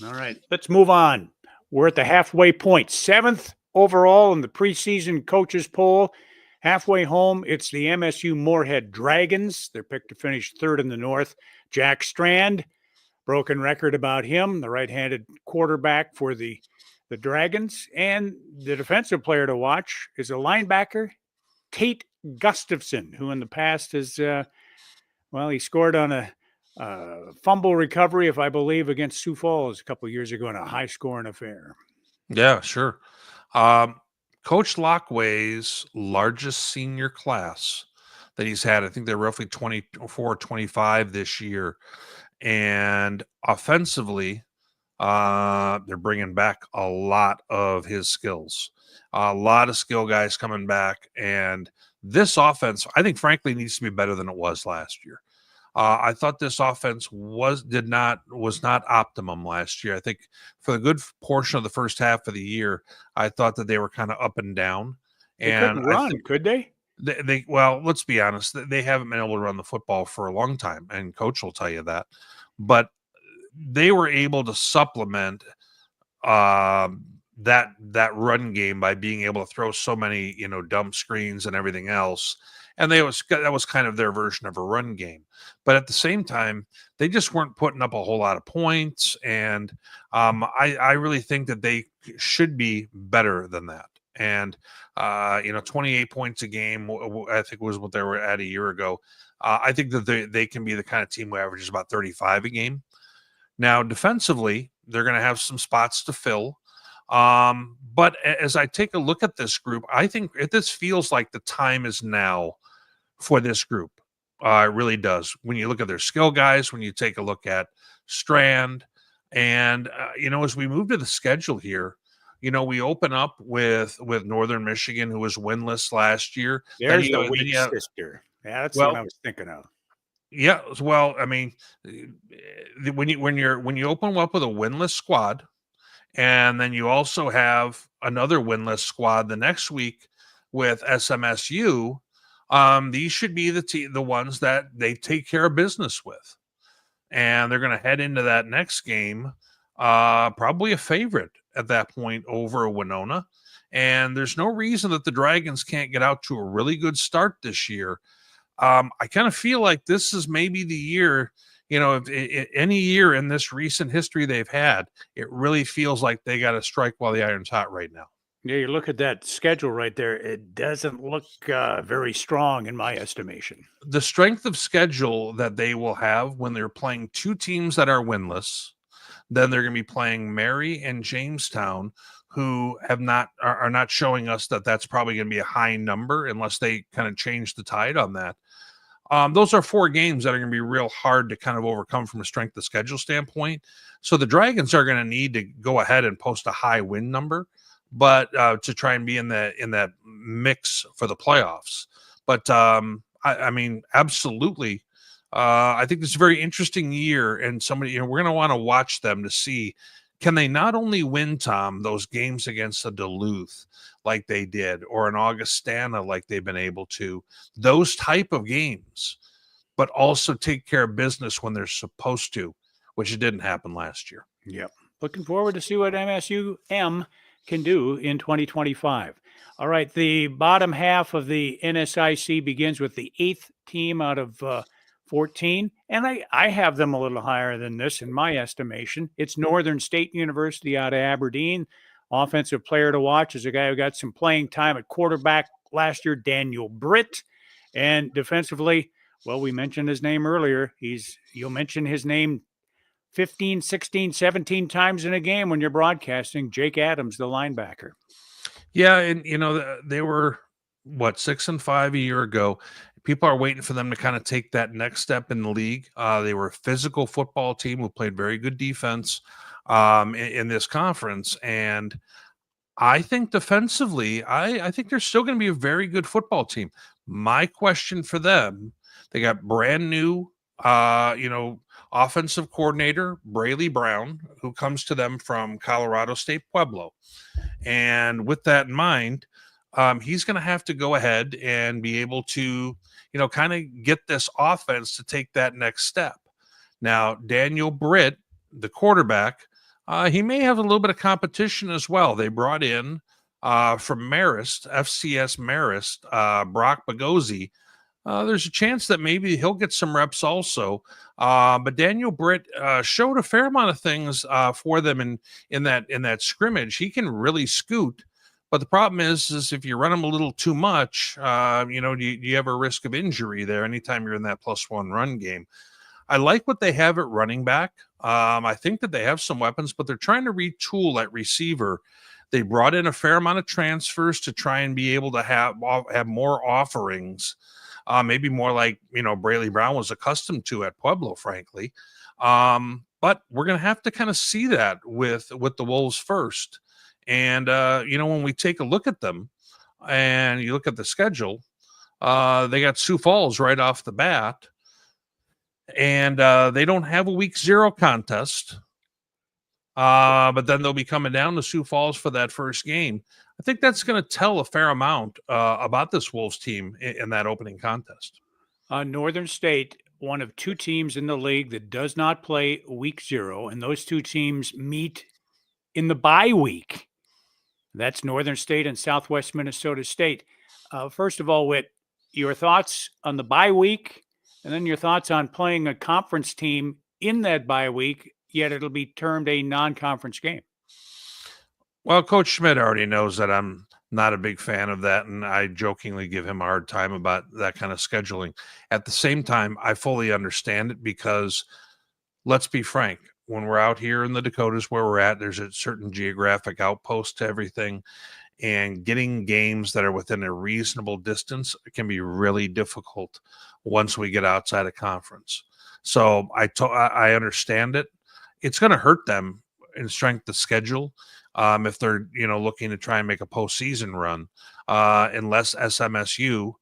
All right, let's move on. We're at the halfway point. 7th overall in the preseason coaches poll. Halfway home, it's the MSU Moorhead Dragons. They're picked to finish 3rd in the North. Jack Strand, broken record about him, the right-handed quarterback for the Dragons. And the defensive player to watch is a linebacker, Tate Gustafson, who in the past has, he scored on a fumble recovery, if I believe, against Sioux Falls a couple of years ago in a high-scoring affair. Yeah, sure. Coach Lockway's largest senior class that he's had, I think they're roughly 24, 25 this year. And offensively, they're bringing back a lot of his skills. A lot of skill guys coming back. And this offense, I think, frankly, needs to be better than it was last year. I thought this offense was not optimum last year. I think for a good portion of the first half of the year, I thought that they were kind of up and down. They And couldn't run, could they? Well, let's be honest. They haven't been able to run the football for a long time, and coach will tell you that. But they were able to supplement that run game by being able to throw so many, dump screens and everything else. And that was kind of their version of a run game. But at the same time, they just weren't putting up a whole lot of points. And I really think that they should be better than that. And, 28 points a game, I think was what they were at a year ago. I think that they can be the kind of team who averages about 35 a game. Now, defensively, they're going to have some spots to fill. But as I take a look at this group, I think this feels like the time is now for this group. It really does. When you look at their skill guys, when you take a look at Strand, and, as we move to the schedule here, we open up with Northern Michigan, who was winless last year. There's the weak sister. Yeah, that's what I was thinking of. Yeah, well, I mean, when you open up with a winless squad, and then you also have another winless squad the next week with SMSU, these should be the ones that they take care of business with, and they're going to head into that next game probably a favorite at that point over Winona. And there's no reason that the Dragons can't get out to a really good start this year. I kind of feel like this is maybe the year, if any year in this recent history they've had, it really feels like they got to strike while the iron's hot right now. Yeah, you look at that schedule right there. It doesn't look very strong in my estimation. The strength of schedule that they will have when they're playing two teams that are winless, then they're going to be playing Mary and Jamestown, who are not showing us that that's probably going to be a high number unless they kind of change the tide on that. Those are 4 games that are going to be real hard to kind of overcome from a strength of schedule standpoint. So the Dragons are going to need to go ahead and post a high win number, but to try and be in that mix for the playoffs. But I mean, absolutely. I think this is a very interesting year, and we're going to want to watch them to see, can they not only win, Tom, those games against a Duluth like they did, or an Augustana like they've been able to, those type of games, but also take care of business when they're supposed to, which it didn't happen last year. Yep. Looking forward to see what MSUM can do in 2025. All right, the bottom half of the NSIC begins with the 8th team out of 14, and I have them a little higher than this in my estimation. It's Northern State University out of Aberdeen. Offensive player to watch is a guy who got some playing time at quarterback last year, Daniel Britt. And defensively, well, we mentioned his name earlier. You'll mention his name 15, 16, 17 times in a game when you're broadcasting. Jake Adams, the linebacker. Yeah, and they were 6-5 a year ago. People are waiting for them to kind of take that next step in the league. They were a physical football team who played very good defense in this conference. And I think defensively, I think they're still going to be a very good football team. My question for them, they got brand new, offensive coordinator, Braley Brown, who comes to them from Colorado State Pueblo. And with that in mind, he's going to have to go ahead and be able to, kind of get this offense to take that next step. Now, Daniel Britt, the quarterback, he may have a little bit of competition as well. They brought in from Marist, FCS Marist, Brock Bagosi. There's a chance that maybe he'll get some reps also. But Daniel Britt showed a fair amount of things for them in that scrimmage. He can really scoot. But the problem is if you run him a little too much, you have a risk of injury there anytime you're in that +1 run game. I like what they have at running back. I think that they have some weapons, but they're trying to retool at receiver. They brought in a fair amount of transfers to try and be able to have more offerings, maybe more like, Braley Brown was accustomed to at Pueblo, frankly. But we're going to have to kind of see that with the Wolves first. And, when we take a look at them and you look at the schedule, they got Sioux Falls right off the bat. And they don't have a week 0 contest. But then they'll be coming down to Sioux Falls for that first game. I think that's going to tell a fair amount about this Wolves team in that opening contest. Northern State, one of 2 teams in the league that does not play week 0, and those 2 teams meet in the bye week. That's Northern State and Southwest Minnesota State. First of all, Witt, your thoughts on the bye week, and then your thoughts on playing a conference team in that bye week, yet it'll be termed a non-conference game. Well, Coach Schmidt already knows that I'm not a big fan of that, and I jokingly give him a hard time about that kind of scheduling. At the same time, I fully understand it because, let's be frank, when we're out here in the Dakotas where we're at, there's a certain geographic outpost to everything, and getting games that are within a reasonable distance can be really difficult once we get outside of conference. So I understand it. It's going to hurt them in strength of schedule if they're looking to try and make a postseason run, unless SMSU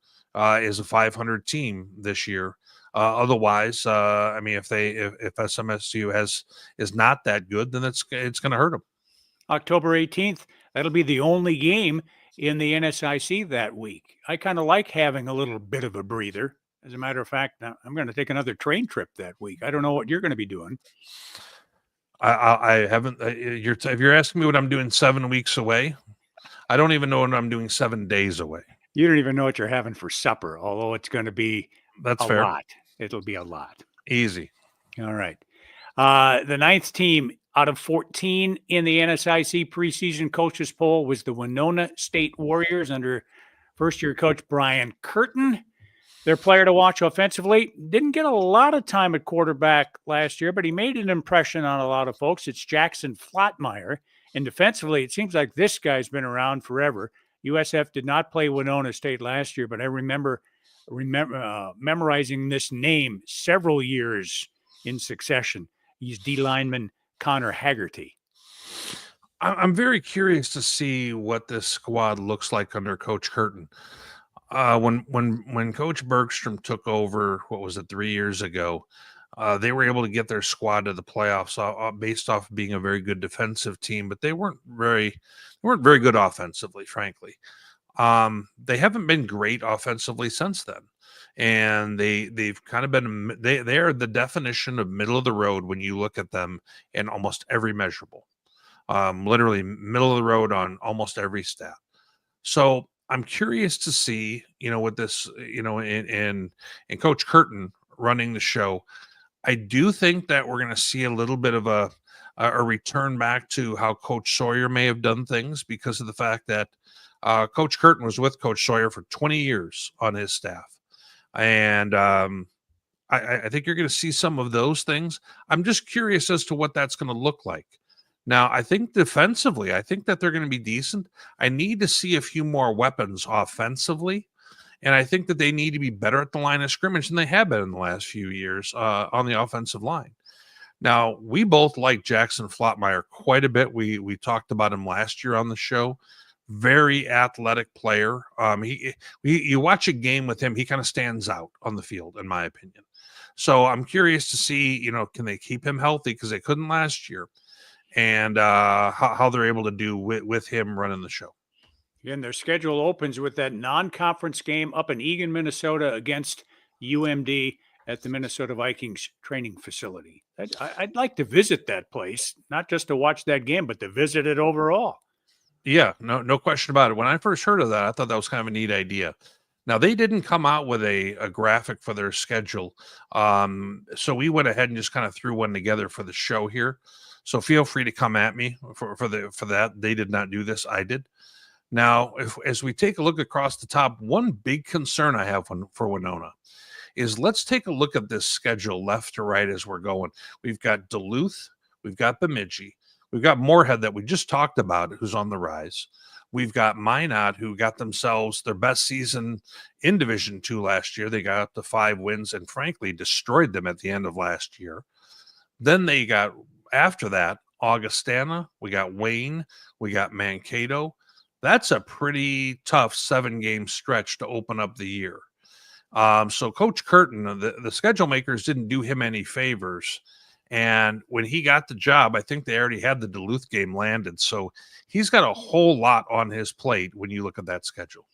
is a 500 team this year. Otherwise, if SMSU is not that good, then it's going to hurt them. October 18th, that'll be the only game in the NSIC that week. I kind of like having a little bit of a breather. As a matter of fact, now I'm going to take another train trip that week. I don't know what you're going to be doing. I haven't. If you're asking me what I'm doing 7 weeks away, I don't even know what I'm doing 7 days away. You don't even know what you're having for supper, although it's going to be That's fair. Lot. It'll be a lot. Easy. All right. The 9th team out of 14 in the NSIC preseason coaches poll was the Winona State Warriors under first-year coach Brian Curtin. Their player to watch offensively didn't get a lot of time at quarterback last year, but he made an impression on a lot of folks. It's Jackson Flatmeyer. And defensively, it seems like this guy's been around forever. USF did not play Winona State last year, but I remember memorizing this name several years in succession. He's D lineman Connor Haggerty. I'm very curious to see what this squad looks like under Coach Curtin. When Coach Bergstrom took over, 3 years ago, they were able to get their squad to the playoffs based off being a very good defensive team, but they weren't very good offensively, frankly. They haven't been great offensively since then, and they've kind of been they are the definition of middle of the road when you look at them in almost every measurable, literally middle of the road on almost every stat. So I'm curious to see, with this, in Coach Curtin running the show. I do think that we're going to see a little bit of a return back to how Coach Sawyer may have done things, because of the fact that Coach Curtin was with Coach Sawyer for 20 years on his staff. And I think you're going to see some of those things. I'm just curious as to what that's going to look like. Now, I think defensively, I think that they're going to be decent. I need to see a few more weapons offensively. And I think that they need to be better at the line of scrimmage than they have been in the last few years on the offensive line. Now, we both like Jackson Flatmeyer quite a bit. We talked about him last year on the show. Very athletic player. You watch a game with him, he kind of stands out on the field, in my opinion. So I'm curious to see, can they keep him healthy, because they couldn't last year, and how they're able to do with him running the show. And their schedule opens with that non-conference game up in Eagan, Minnesota against UMD at the Minnesota Vikings training facility. I'd like to visit that place, not just to watch that game, but to visit it overall. Yeah, no question about it. When I first heard of that, I thought that was kind of a neat idea. Now they didn't come out with a graphic for their schedule, so we went ahead and just kind of threw one together for the show here. So feel free to come at me for that. They did not do this; I did. Now, as we take a look across the top, one big concern I have for Winona is let's take a look at this schedule left to right as we're going. We've got Duluth, we've got Bemidji, we've got Moorhead that we just talked about, who's on the rise. We've got Minot, who got themselves their best season in Division II last year. They got up to 5 wins and, frankly, destroyed them at the end of last year. Then they got, after that, Augustana. We got Wayne. We got Mankato. That's a pretty tough 7-game stretch to open up the year. So Coach Curtin, the schedule makers didn't do him any favors. And when he got the job, I think they already had the Duluth game landed. So he's got a whole lot on his plate when you look at that schedule.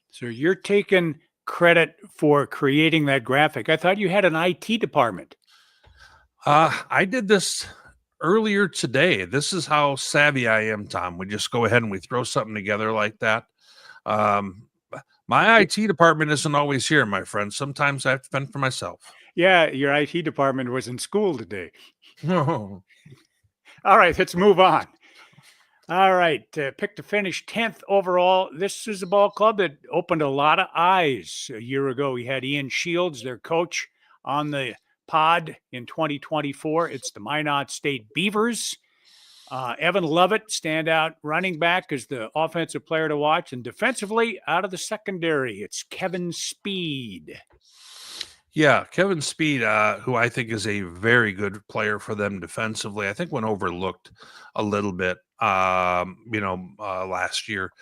So you're taking credit for creating that graphic. I thought you had an IT department. I did this earlier today. This is how savvy I am, Tom. We just go ahead and we throw something together like that. My IT department isn't always here, my friend. Sometimes I have to fend for myself. Yeah, your IT department was in school today. Oh. All right, let's move on. All right, picked to finish 10th overall. This is a ball club that opened a lot of eyes a year ago. We had Ian Shields, their coach, on the pod in 2024. It's the Minot State Beavers. Evan Lovett, standout running back, is the offensive player to watch. And defensively, out of the secondary, it's Kevin Speed. Yeah, Kevin Speed, who I think is a very good player for them defensively, I think went overlooked a little bit, last year.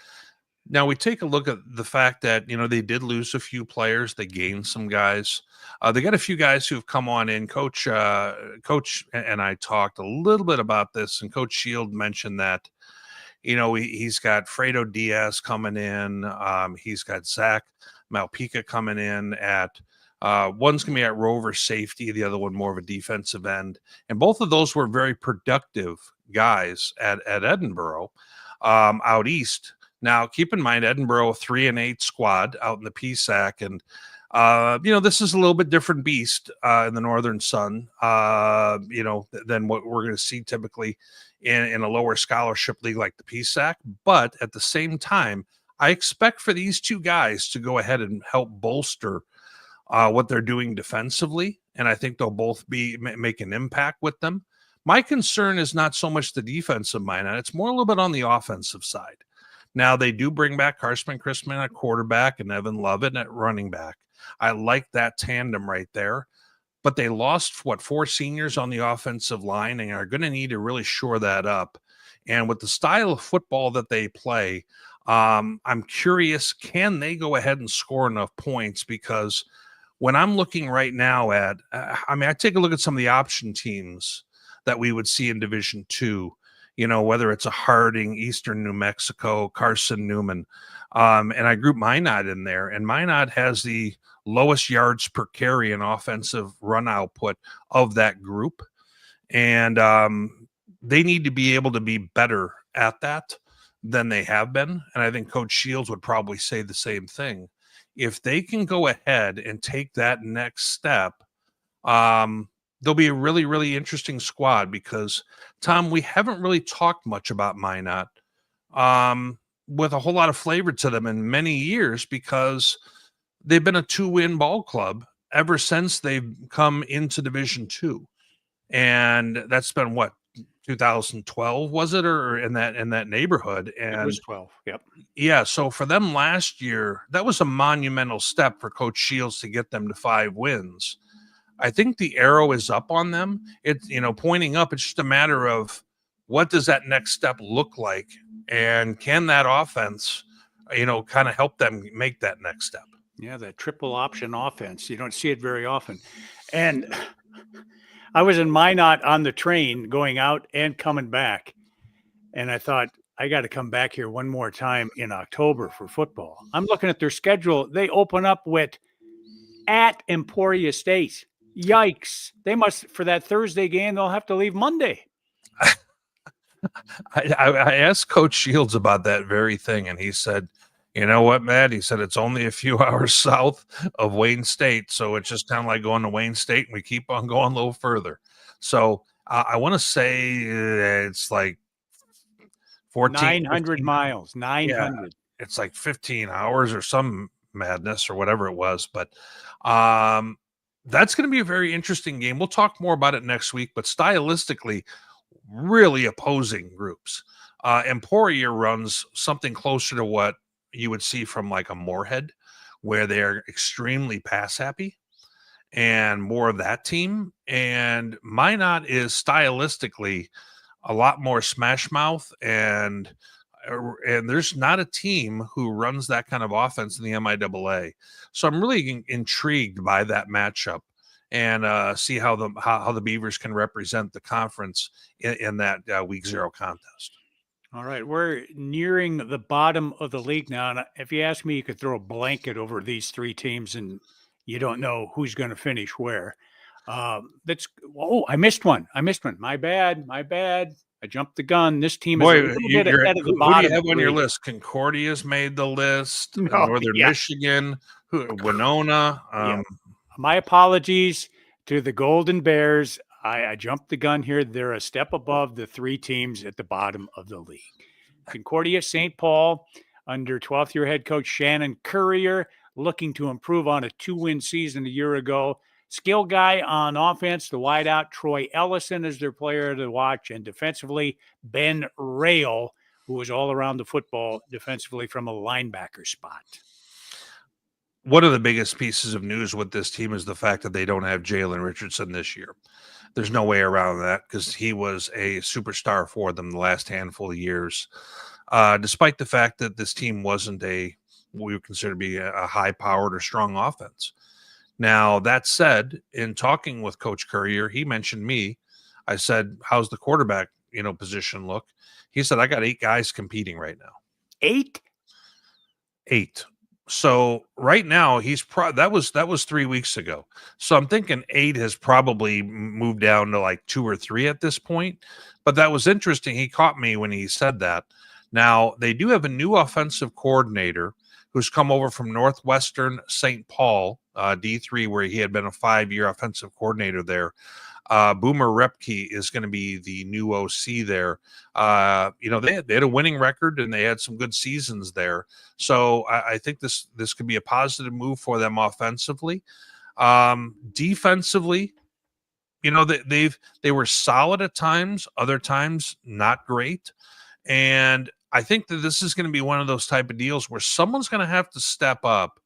Now we take a look at the fact that, they did lose a few players. They gained some guys. They got a few guys who've come on in. Coach and I talked a little bit about this, and Coach Shield mentioned that, he's got Fredo Diaz coming in. He's got Zach Malpica coming in at one's going to be at rover safety, the other one more of a defensive end. And both of those were very productive guys at Edinboro out east. Now, keep in mind, Edinboro 3-8 squad out in the PSAC. And, this is a little bit different beast in the Northern Sun, than what we're going to see typically in a lower scholarship league like the PSAC. But at the same time, I expect for these two guys to go ahead and help bolster what they're doing defensively, and I think they'll both make an impact with them. My concern is not so much the defensive mind, it's more a little bit on the offensive side. Now, they do bring back Carson Chrisman at quarterback and Evan Lovett at running back. I like that tandem right there, but they lost, 4 seniors on the offensive line and are going to need to really shore that up. And with the style of football that they play, I'm curious, can they go ahead and score enough points? Because when I'm looking right now at, I take a look at some of the option teams that we would see in Division II, whether it's a Harding, Eastern New Mexico, Carson Newman, and I group Minot in there. And Minot has the lowest yards per carry and offensive run output of that group. And they need to be able to be better at that than they have been. And I think Coach Shields would probably say the same thing. If they can go ahead and take that next step, they'll be a really, really interesting squad because, Tom, we haven't really talked much about Minot with a whole lot of flavor to them in many years because they've been a 2-win ball club ever since they've come into Division II. And that's been 2012 was it, or in that neighborhood? And it was 12. Yep. Yeah. So for them last year, that was a monumental step for Coach Shields to get them to 5 wins. I think the arrow is up on them. It's pointing up. It's just a matter of what does that next step look like, and can that offense, kind of help them make that next step? Yeah, that triple option offense. You don't see it very often. And I was in Minot on the train going out and coming back. And I thought, I got to come back here one more time in October for football. I'm looking at their schedule. They open up with at Concordia State. Yikes. They must, for that Thursday game, they'll have to leave Monday. I asked Coach Shields about that very thing, and he said, you know what, Matt? He said it's only a few hours south of Wayne State, so it's just kind of like going to Wayne State, and we keep on going a little further. So I want to say it's like 900 miles. 900. Yeah, it's like 15 hours or some madness or whatever it was. But that's going to be a very interesting game. We'll talk more about it next week, but stylistically, really opposing groups. Emporia runs something closer to what you would see from like a Moorhead, where they're extremely pass happy and more of that team. And Minot is stylistically a lot more smash mouth, and there's not a team who runs that kind of offense in the MIAA. So I'm really intrigued by that matchup and see how the Beavers can represent the conference in that week 0 contest. All right, we're nearing the bottom of the league now. And if you ask me, you could throw a blanket over these three teams and you don't know who's going to finish where. I missed one. My bad. I jumped the gun. This team is a little bit ahead of the bottom. Who do you have on your list? Concordia's made the list. Northern Michigan, Winona. My apologies to the Golden Bears. I jumped the gun here. They're a step above the three teams at the bottom of the league. Concordia St. Paul, under 12th year head coach Shannon Currier, looking to improve on a 2-win season a year ago. Skill guy on offense, the wideout Troy Ellison is their player to watch, and defensively Ben Rail, who is all around the football defensively from a linebacker spot. One of the biggest pieces of news with this team is the fact that they don't have Jalen Richardson this year. There's no way around that because he was a superstar for them the last handful of years. Despite the fact that this team wasn't we would consider to be a high-powered or strong offense. Now, that said, in talking with Coach Currier, he mentioned me. I said, how's the quarterback, position look? He said, I got 8 guys competing right now. 8? 8. So right now that was 3 weeks ago. So I'm thinking 8 has probably moved down to like 2 or 3 at this point. But that was interesting. He caught me when he said that. Now they do have a new offensive coordinator who's come over from Northwestern St. Paul, D3, where he had been a 5-year offensive coordinator there. Boomer Repke is going to be the new OC there. They had a winning record and they had some good seasons there. So I think this could be a positive move for them offensively. Defensively, they were solid at times, other times not great. And I think that this is going to be one of those type of deals where someone's going to have to step up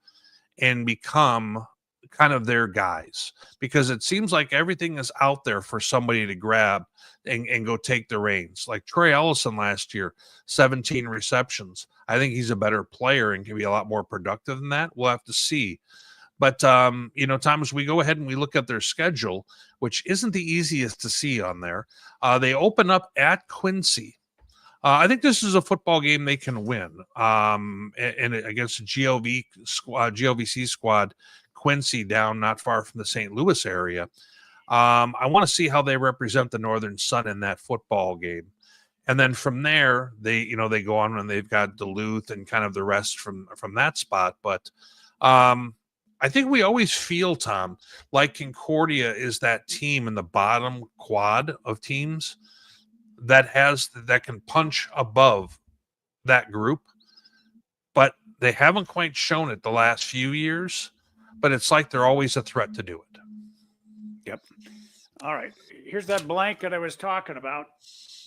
and become kind of their guys, because it seems like everything is out there for somebody to grab and go take the reins. Like Troy Ellison last year, 17 receptions. I think he's a better player and can be a lot more productive than that. We'll have to see. But, Tom, as we go ahead and we look at their schedule, which isn't the easiest to see on there, they open up at Quincy. I think this is a football game they can win. And against a GOVC squad, Quincy down not far from the St. Louis area. I want to see how they represent the Northern Sun in that football game. And then from there, they go on and they've got Duluth and kind of the rest from that spot. But I think we always feel, Tom, like Concordia is that team in the bottom quad of teams that can punch above that group, but they haven't quite shown it the last few years, but it's like they're always a threat to do it. Yep. All right. Here's that blanket I was talking about.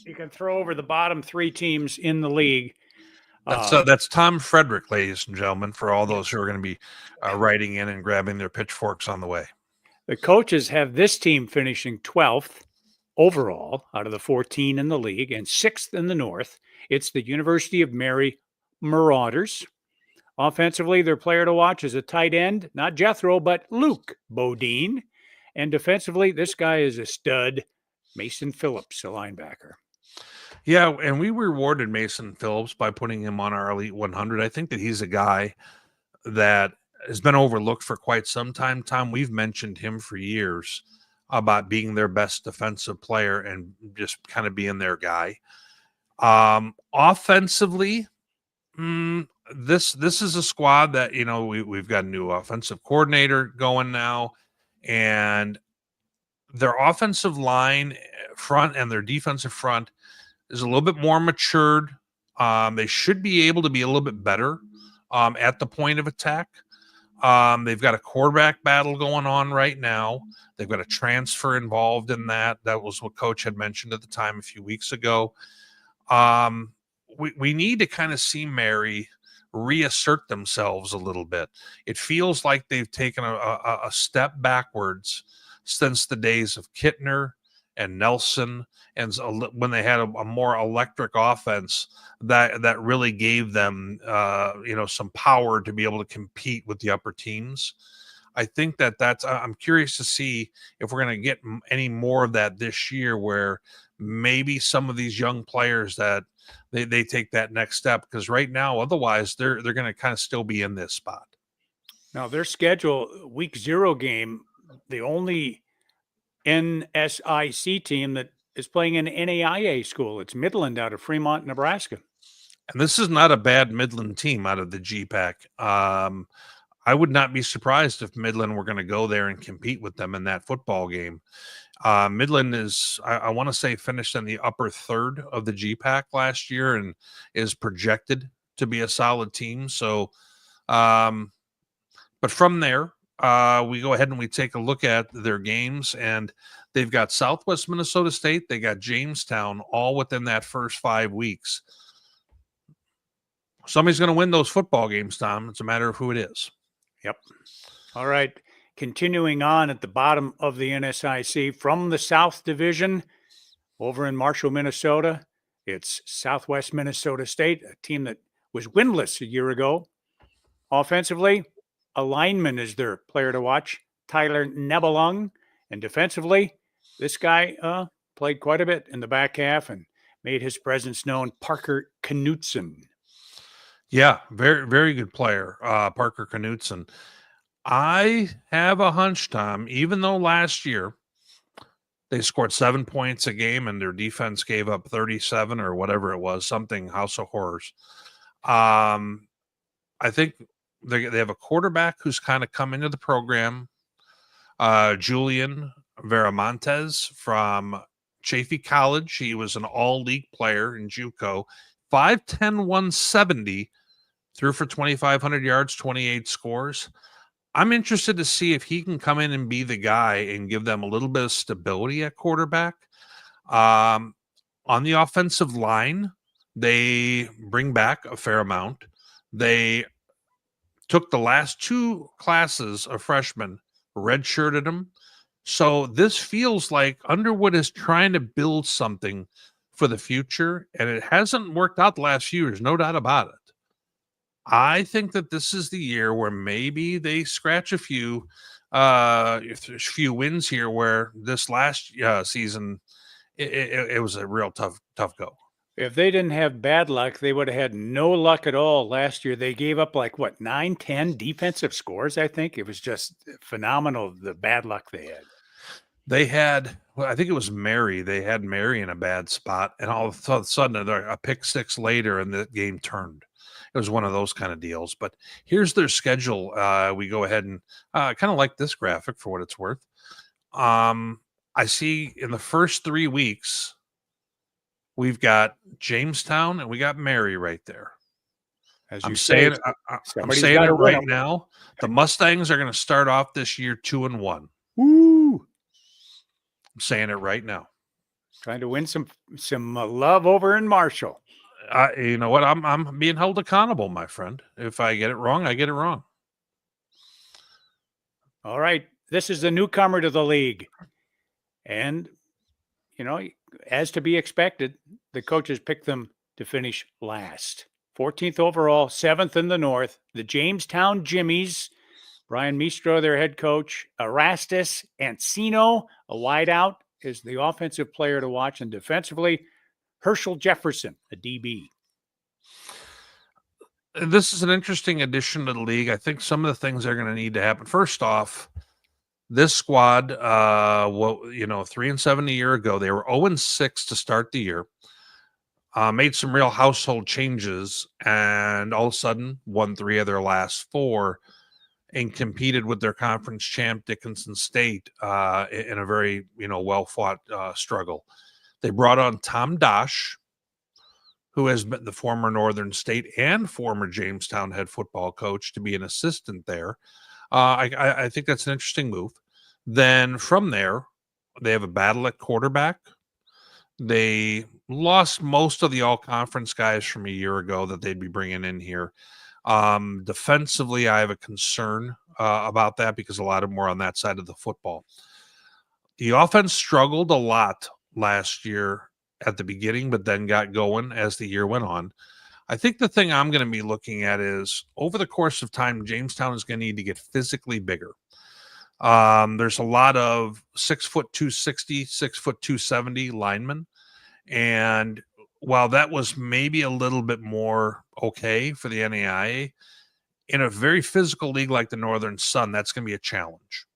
You can throw over the bottom 3 teams in the league. That's Tom Frederick, ladies and gentlemen, for all those who are going to be writing in and grabbing their pitchforks on the way. The coaches have this team finishing 12th overall out of the 14 in the league and 6th in the North. It's the University of Mary Marauders. Offensively, their player to watch is a tight end, not Jethro, but Luke Bodine. And defensively, this guy is a stud, Mason Phillips, a linebacker. Yeah, and we rewarded Mason Phillips by putting him on our Elite 100. I think that he's a guy that has been overlooked for quite some time. Tom, we've mentioned him for years about being their best defensive player and just kind of being their guy. Offensively, this is a squad that we've got a new offensive coordinator going now, and their offensive line front and their defensive front is a little bit more matured. They should be able to be a little bit better at the point of attack. They've got a quarterback battle going on right now. They've got a transfer involved in that. That was what Coach had mentioned at the time a few weeks ago. We need to kind of see Mary reassert themselves a little bit. It feels like they've taken a step backwards since the days of Kittner and Nelson, and when they had a more electric offense that really gave them some power to be able to compete with the upper teams. I think that's I'm curious to see if we're going to get any more of that this year, where maybe some of these young players that they take that next step, because right now otherwise they're going to kind of still be in this spot. Now their schedule, week 0 game, the only NSIC team that is playing an NAIA school. It's Midland out of Fremont, Nebraska. And this is not a bad Midland team out of the GPAC. I would not be surprised if Midland were going to go there and compete with them in that football game. Midland is, I want to say, finished in the upper third of the GPAC last year and is projected to be a solid team. So, but from there, we go ahead and we take a look at their games, and they've got Southwest Minnesota State, they got Jamestown, all within that first 5 weeks. Somebody's going to win those football games, Tom. It's a matter of who it is. Yep. All right. Continuing on at the bottom of the NSIC from the South Division over in Marshall, Minnesota, it's Southwest Minnesota State, a team that was winless a year ago. Offensively, a lineman is their player to watch, Tyler Nebelung. And defensively, this guy played quite a bit in the back half and made his presence known, Parker Knutson. Yeah, very, very good player, Parker Knutson. I have a hunch, Tom, even though last year they scored 7 points a game and their defense gave up 37 or whatever it was, something House of Horrors. I think they have a quarterback who's kind of come into the program, Julian Veramontes from Chaffey College. He was an all-league player in JUCO, 5'10", 170, threw for 2,500 yards, 28 scores. I'm interested to see if he can come in and be the guy and give them a little bit of stability at quarterback. On the offensive line, they bring back a fair amount. They took the last 2 classes of freshmen, redshirted them. So this feels like Underwood is trying to build something for the future, and it hasn't worked out the last few years, no doubt about it. I think that this is the year where maybe they scratch a few wins here, where this last season, it was a real tough go. If they didn't have bad luck, they would have had no luck at all last year. They gave up 9, 10 defensive scores, I think. It was just phenomenal, the bad luck they had. They had, I think it was Mary. They had Mary in a bad spot, and all of a sudden, a pick 6 later, and the game turned. It was one of those kind of deals. But here's their schedule. We go ahead and kind of like this graphic for what it's worth. I see in the first 3 weeks, we've got Jamestown and we got Mary right there. I'm saying it right now. The Mustangs are going to start off this year 2-1. Woo! I'm saying it right now. Trying to win some love over in Marshall. You know what? I'm being held accountable, my friend. If I get it wrong, I get it wrong. All right. This is the newcomer to the league. And, as to be expected, the coaches picked them to finish last. 14th overall, 7th in the North. The Jamestown Jimmies, Brian Mistro, their head coach, Erastus Ancino, a wideout, is the offensive player to watch. And defensively, Herschel Jefferson, a DB. This is an interesting addition to the league. I think some of the things are going to need to happen. First off, this squad, 3-7 a year ago, they were 0-6 to start the year. Made some real household changes, and all of a sudden won 3 of their last 4 and competed with their conference champ Dickinson State in a very well-fought struggle. They brought on Tom Dosh, who has been the former Northern State and former Jamestown head football coach, to be an assistant there. I think that's an interesting move. Then from there, they have a battle at quarterback. They lost most of the all-conference guys from a year ago that they'd be bringing in here. Defensively, I have a concern about that because a lot of them were on that side of the football. The offense struggled a lot last year at the beginning, but then got going as the year went on. I think the thing I'm going to be looking at is over the course of time, Jamestown is going to need to get physically bigger. There's a lot of 6'260", 6'270" linemen. And while that was maybe a little bit more okay for the NAIA, in a very physical league like the Northern Sun, that's going to be a challenge.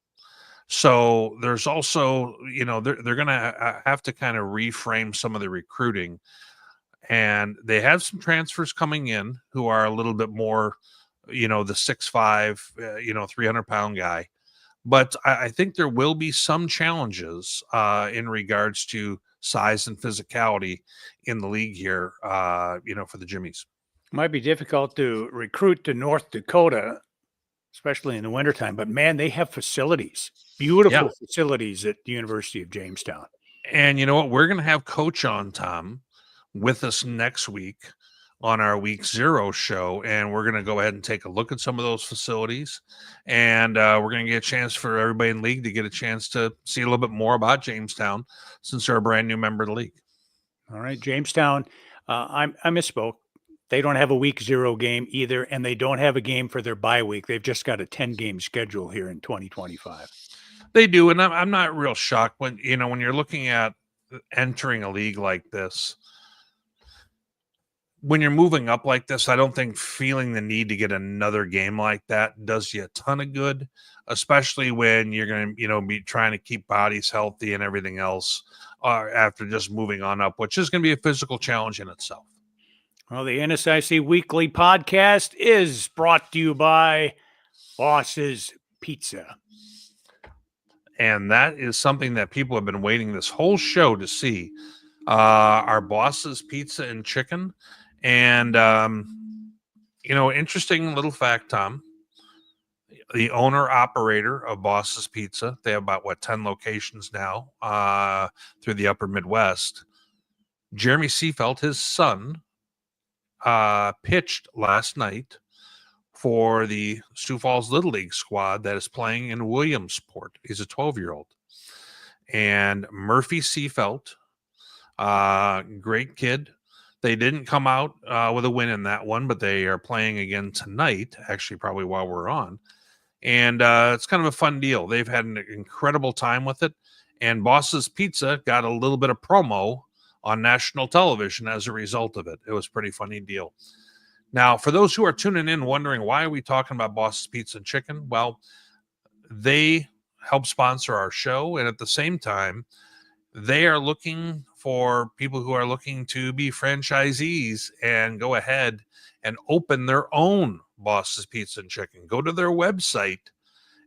So there's also, they're going to have to kind of reframe some of the recruiting. And they have some transfers coming in who are a little bit more, the 6'5", 300-pound guy. But I think there will be some challenges in regards to size and physicality in the league here, for the Jimmies. Might be difficult to recruit to North Dakota, especially in the wintertime. But, man, they have facilities, beautiful facilities at the University of Jamestown. And you know what? We're going to have Coach on, Tom, with us next week on our Week 0 show, and we're going to go ahead and take a look at some of those facilities, and we're going to get a chance for everybody in the league to get a chance to see a little bit more about Jamestown since they're a brand new member of the league. All right, Jamestown, I misspoke. They don't have a Week 0 game either, and they don't have a game for their bye week. They've just got a 10-game schedule here in 2025. They do, and I'm not real shocked when you're looking at entering a league like this. When you're moving up like this, I don't think feeling the need to get another game like that does you a ton of good, especially when you're going to, be trying to keep bodies healthy and everything else after just moving on up, which is going to be a physical challenge in itself. Well, the NSIC Weekly Podcast is brought to you by Boss's Pizza. And that is something that people have been waiting this whole show to see. Our Boss's Pizza and Chicken. And, interesting little fact, Tom, the owner-operator of Boss's Pizza, they have about, 10 locations now through the upper Midwest. Jeremy Seafelt, his son, pitched last night for the Sioux Falls Little League squad that is playing in Williamsport. He's a 12-year-old. And Murphy Seafelt, great kid. They didn't come out with a win in that one, but they are playing again tonight, actually probably while we're on. And it's kind of a fun deal. They've had an incredible time with it. And Boss's Pizza got a little bit of promo on national television as a result of it. It was a pretty funny deal. Now, for those who are tuning in wondering why are we talking about Boss's Pizza and Chicken, well, they help sponsor our show. And at the same time, they are looking for people who are looking to be franchisees and go ahead and open their own Boss's Pizza and Chicken. Go to their website,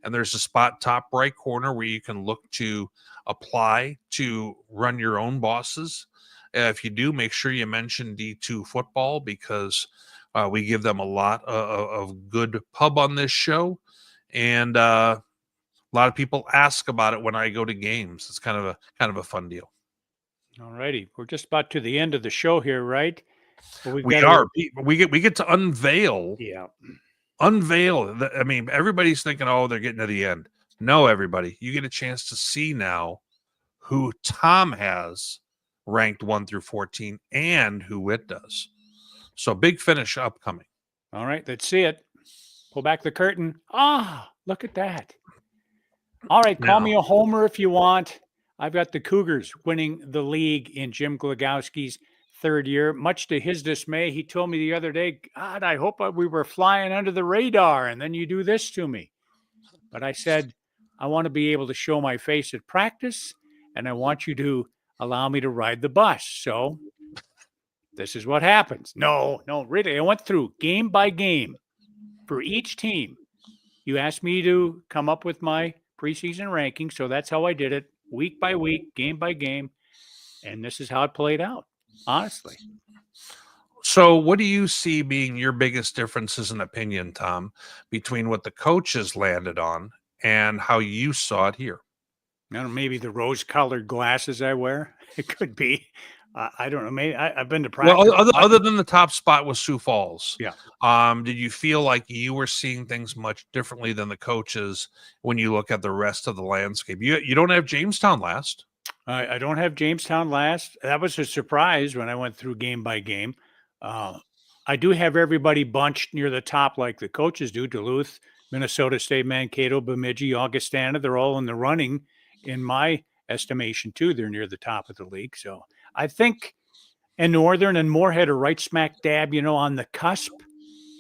and there's a spot top right corner where you can look to apply to run your own Bosses. If you do, make sure you mention D2 football because we give them a lot of good pub on this show. And a lot of people ask about it when I go to games. It's kind of a fun deal. All righty. We're just about to the end of the show here, right? Well, we get to unveil. Yeah. Everybody's thinking, oh, they're getting to the end. No, everybody. You get a chance to see now who Tom has ranked 1 through 14 and who Witt does. So big finish upcoming. All right. Let's see it. Pull back the curtain. Look at that. All right. Call me a homer if you want. I've got the Cougars winning the league in Jim Glagowski's third year. Much to his dismay, he told me the other day, God, I hope we were flying under the radar, and then you do this to me. But I said, I want to be able to show my face at practice, and I want you to allow me to ride the bus. So this is what happens. No, really. I went through game by game for each team. You asked me to come up with my preseason ranking, so that's how I did it, week by week, game by game, and this is how it played out, honestly. So what do you see being your biggest differences in opinion, Tom, between what the coaches landed on and how you saw it here? I don't know, maybe the rose-colored glasses I wear. It could be. I don't know. Maybe I've been to practice. Well, other than the top spot with Sioux Falls, yeah. Did you feel like you were seeing things much differently than the coaches when you look at the rest of the landscape? You don't have Jamestown last. I don't have Jamestown last. That was a surprise when I went through game by game. I do have everybody bunched near the top like the coaches do. Duluth, Minnesota State, Mankato, Bemidji, Augustana. They're all in the running in my estimation too. They're near the top of the league. So I think and Northern and Moorhead are right smack dab, on the cusp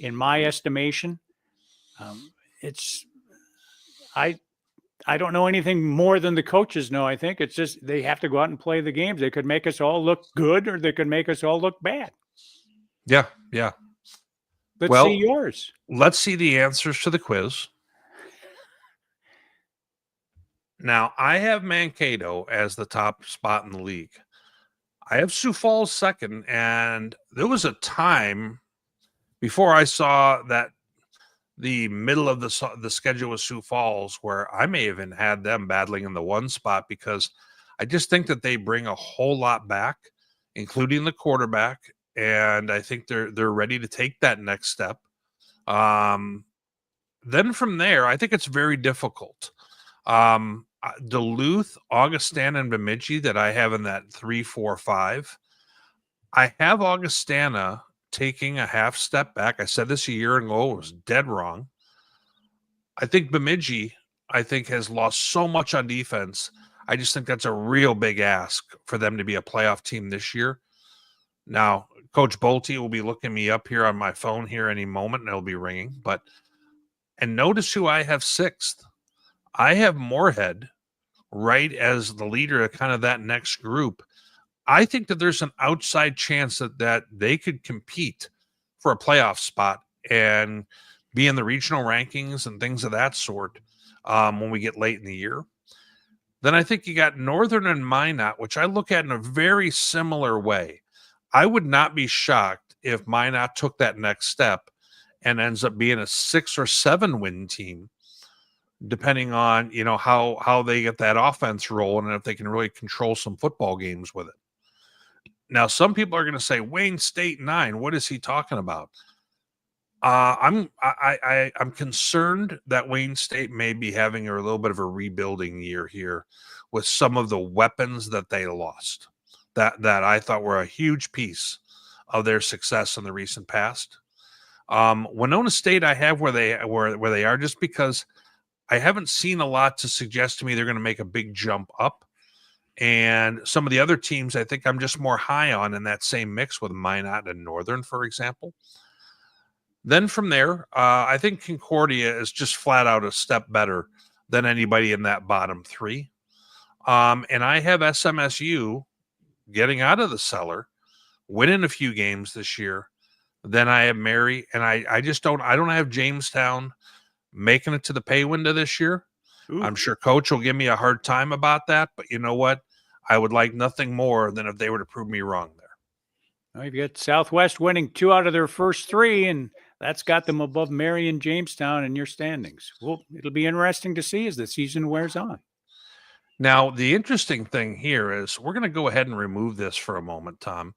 in my estimation. I don't know anything more than the coaches know. I think it's just they have to go out and play the games. They could make us all look good or they could make us all look bad. Yeah. Let's see yours. Let's see the answers to the quiz. Now, I have Mankato as the top spot in the league. I have Sioux Falls second, and there was a time before I saw that the middle of the schedule was Sioux Falls where I may have even had them battling in the one spot because I just think that they bring a whole lot back, including the quarterback, and I think they're ready to take that next step. Then from there, I think it's very difficult. Duluth, Augustana, and Bemidji that I have in that 3, 4, 5. I have Augustana taking a half step back. I said this a year ago. It was dead wrong. I think Bemidji, has lost so much on defense. I just think that's a real big ask for them to be a playoff team this year. Now, Coach Bolte will be looking me up here on my phone here any moment, and it'll be ringing. And notice who I have sixth. I have Moorhead right as the leader of kind of that next group. I think that there's an outside chance that they could compete for a playoff spot and be in the regional rankings and things of that sort when we get late in the year. Then I think you got Northern and Minot, which I look at in a very similar way. I would not be shocked if Minot took that next step and ends up being a 6 or 7 win team, depending on, how they get that offense rolling and if they can really control some football games with it. Now, some people are going to say, Wayne State 9, what is he talking about? I'm concerned that Wayne State may be having a little bit of a rebuilding year here with some of the weapons that they lost that I thought were a huge piece of their success in the recent past. Winona State I have where they are just because I haven't seen a lot to suggest to me they're going to make a big jump up. And some of the other teams I think I'm just more high on in that same mix with Minot and Northern, for example. Then from there, I think Concordia is just flat out a step better than anybody in that bottom 3. And I have SMSU getting out of the cellar, winning a few games this year. Then I have Mary, and I don't have Jamestown making it to the pay window this year. Ooh. I'm sure Coach will give me a hard time about that, but you know what? I would like nothing more than if they were to prove me wrong there. Well, you've got Southwest winning 2 out of their first 3, and that's got them above Mary and Jamestown in your standings. Well, it'll be interesting to see as the season wears on. Now, the interesting thing here is we're going to go ahead and remove this for a moment, Tom,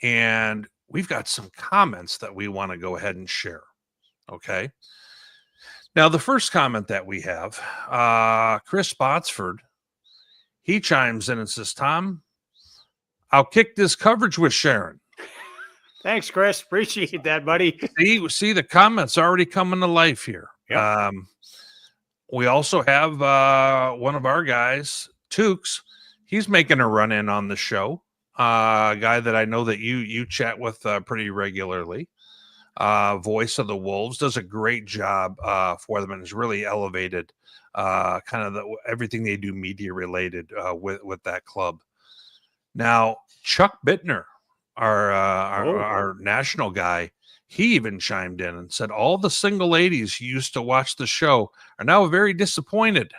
and we've got some comments that we want to go ahead and share. Okay. Now, the first comment that we have, Chris Spotsford, he chimes in and says, Tom, I'll kick this coverage with Sharon. Thanks, Chris. Appreciate that, buddy. See the comments already coming to life here. Yep. We also have one of our guys, Tukes. He's making a run in on the show. a guy that I know that you chat with pretty regularly. Voice of the Wolves, does a great job for them and has really elevated kind of everything they do media related with that club. Now, Chuck Bittner, our national guy, he even chimed in and said all the single ladies who used to watch the show are now very disappointed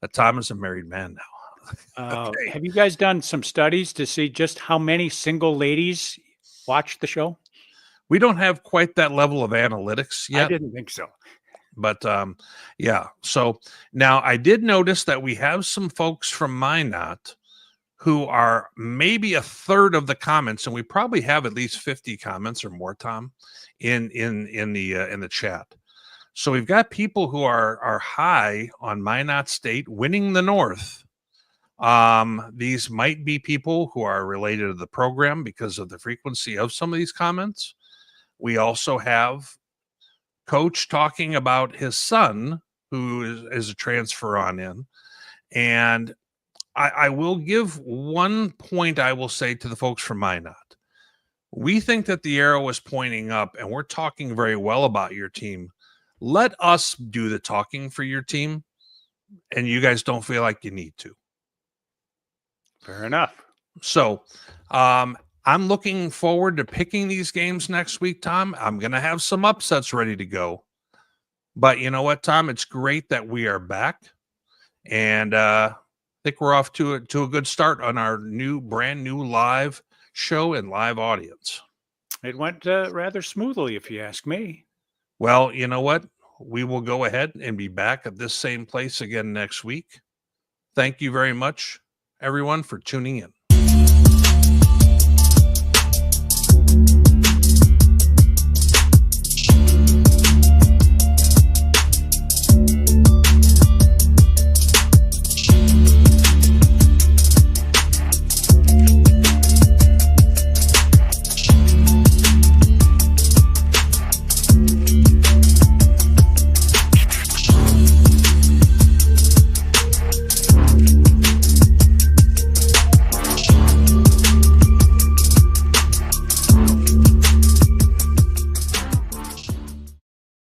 that Tom is a married man now. Okay. Have you guys done some studies to see just how many single ladies watch the show? We don't have quite that level of analytics yet. I didn't think so. But yeah. So now I did notice that we have some folks from Minot who are maybe a third of the comments, and we probably have at least 50 comments or more, Tom, in the chat. So we've got people who are high on Minot State winning the North. These might be people who are related to the program because of the frequency of some of these comments. We also have Coach talking about his son, who is a transfer on in. And I will give one point I will say to the folks from Minot. We think that the arrow is pointing up, and we're talking very well about your team. Let us do the talking for your team, and you guys don't feel like you need to. Fair enough. So I'm looking forward to picking these games next week, Tom. I'm going to have some upsets ready to go. But you know what, Tom? It's great that we are back. And I think we're off to a good start on our brand new live show and live audience. It went rather smoothly, if you ask me. Well, you know what? We will go ahead and be back at this same place again next week. Thank you very much, everyone, for tuning in.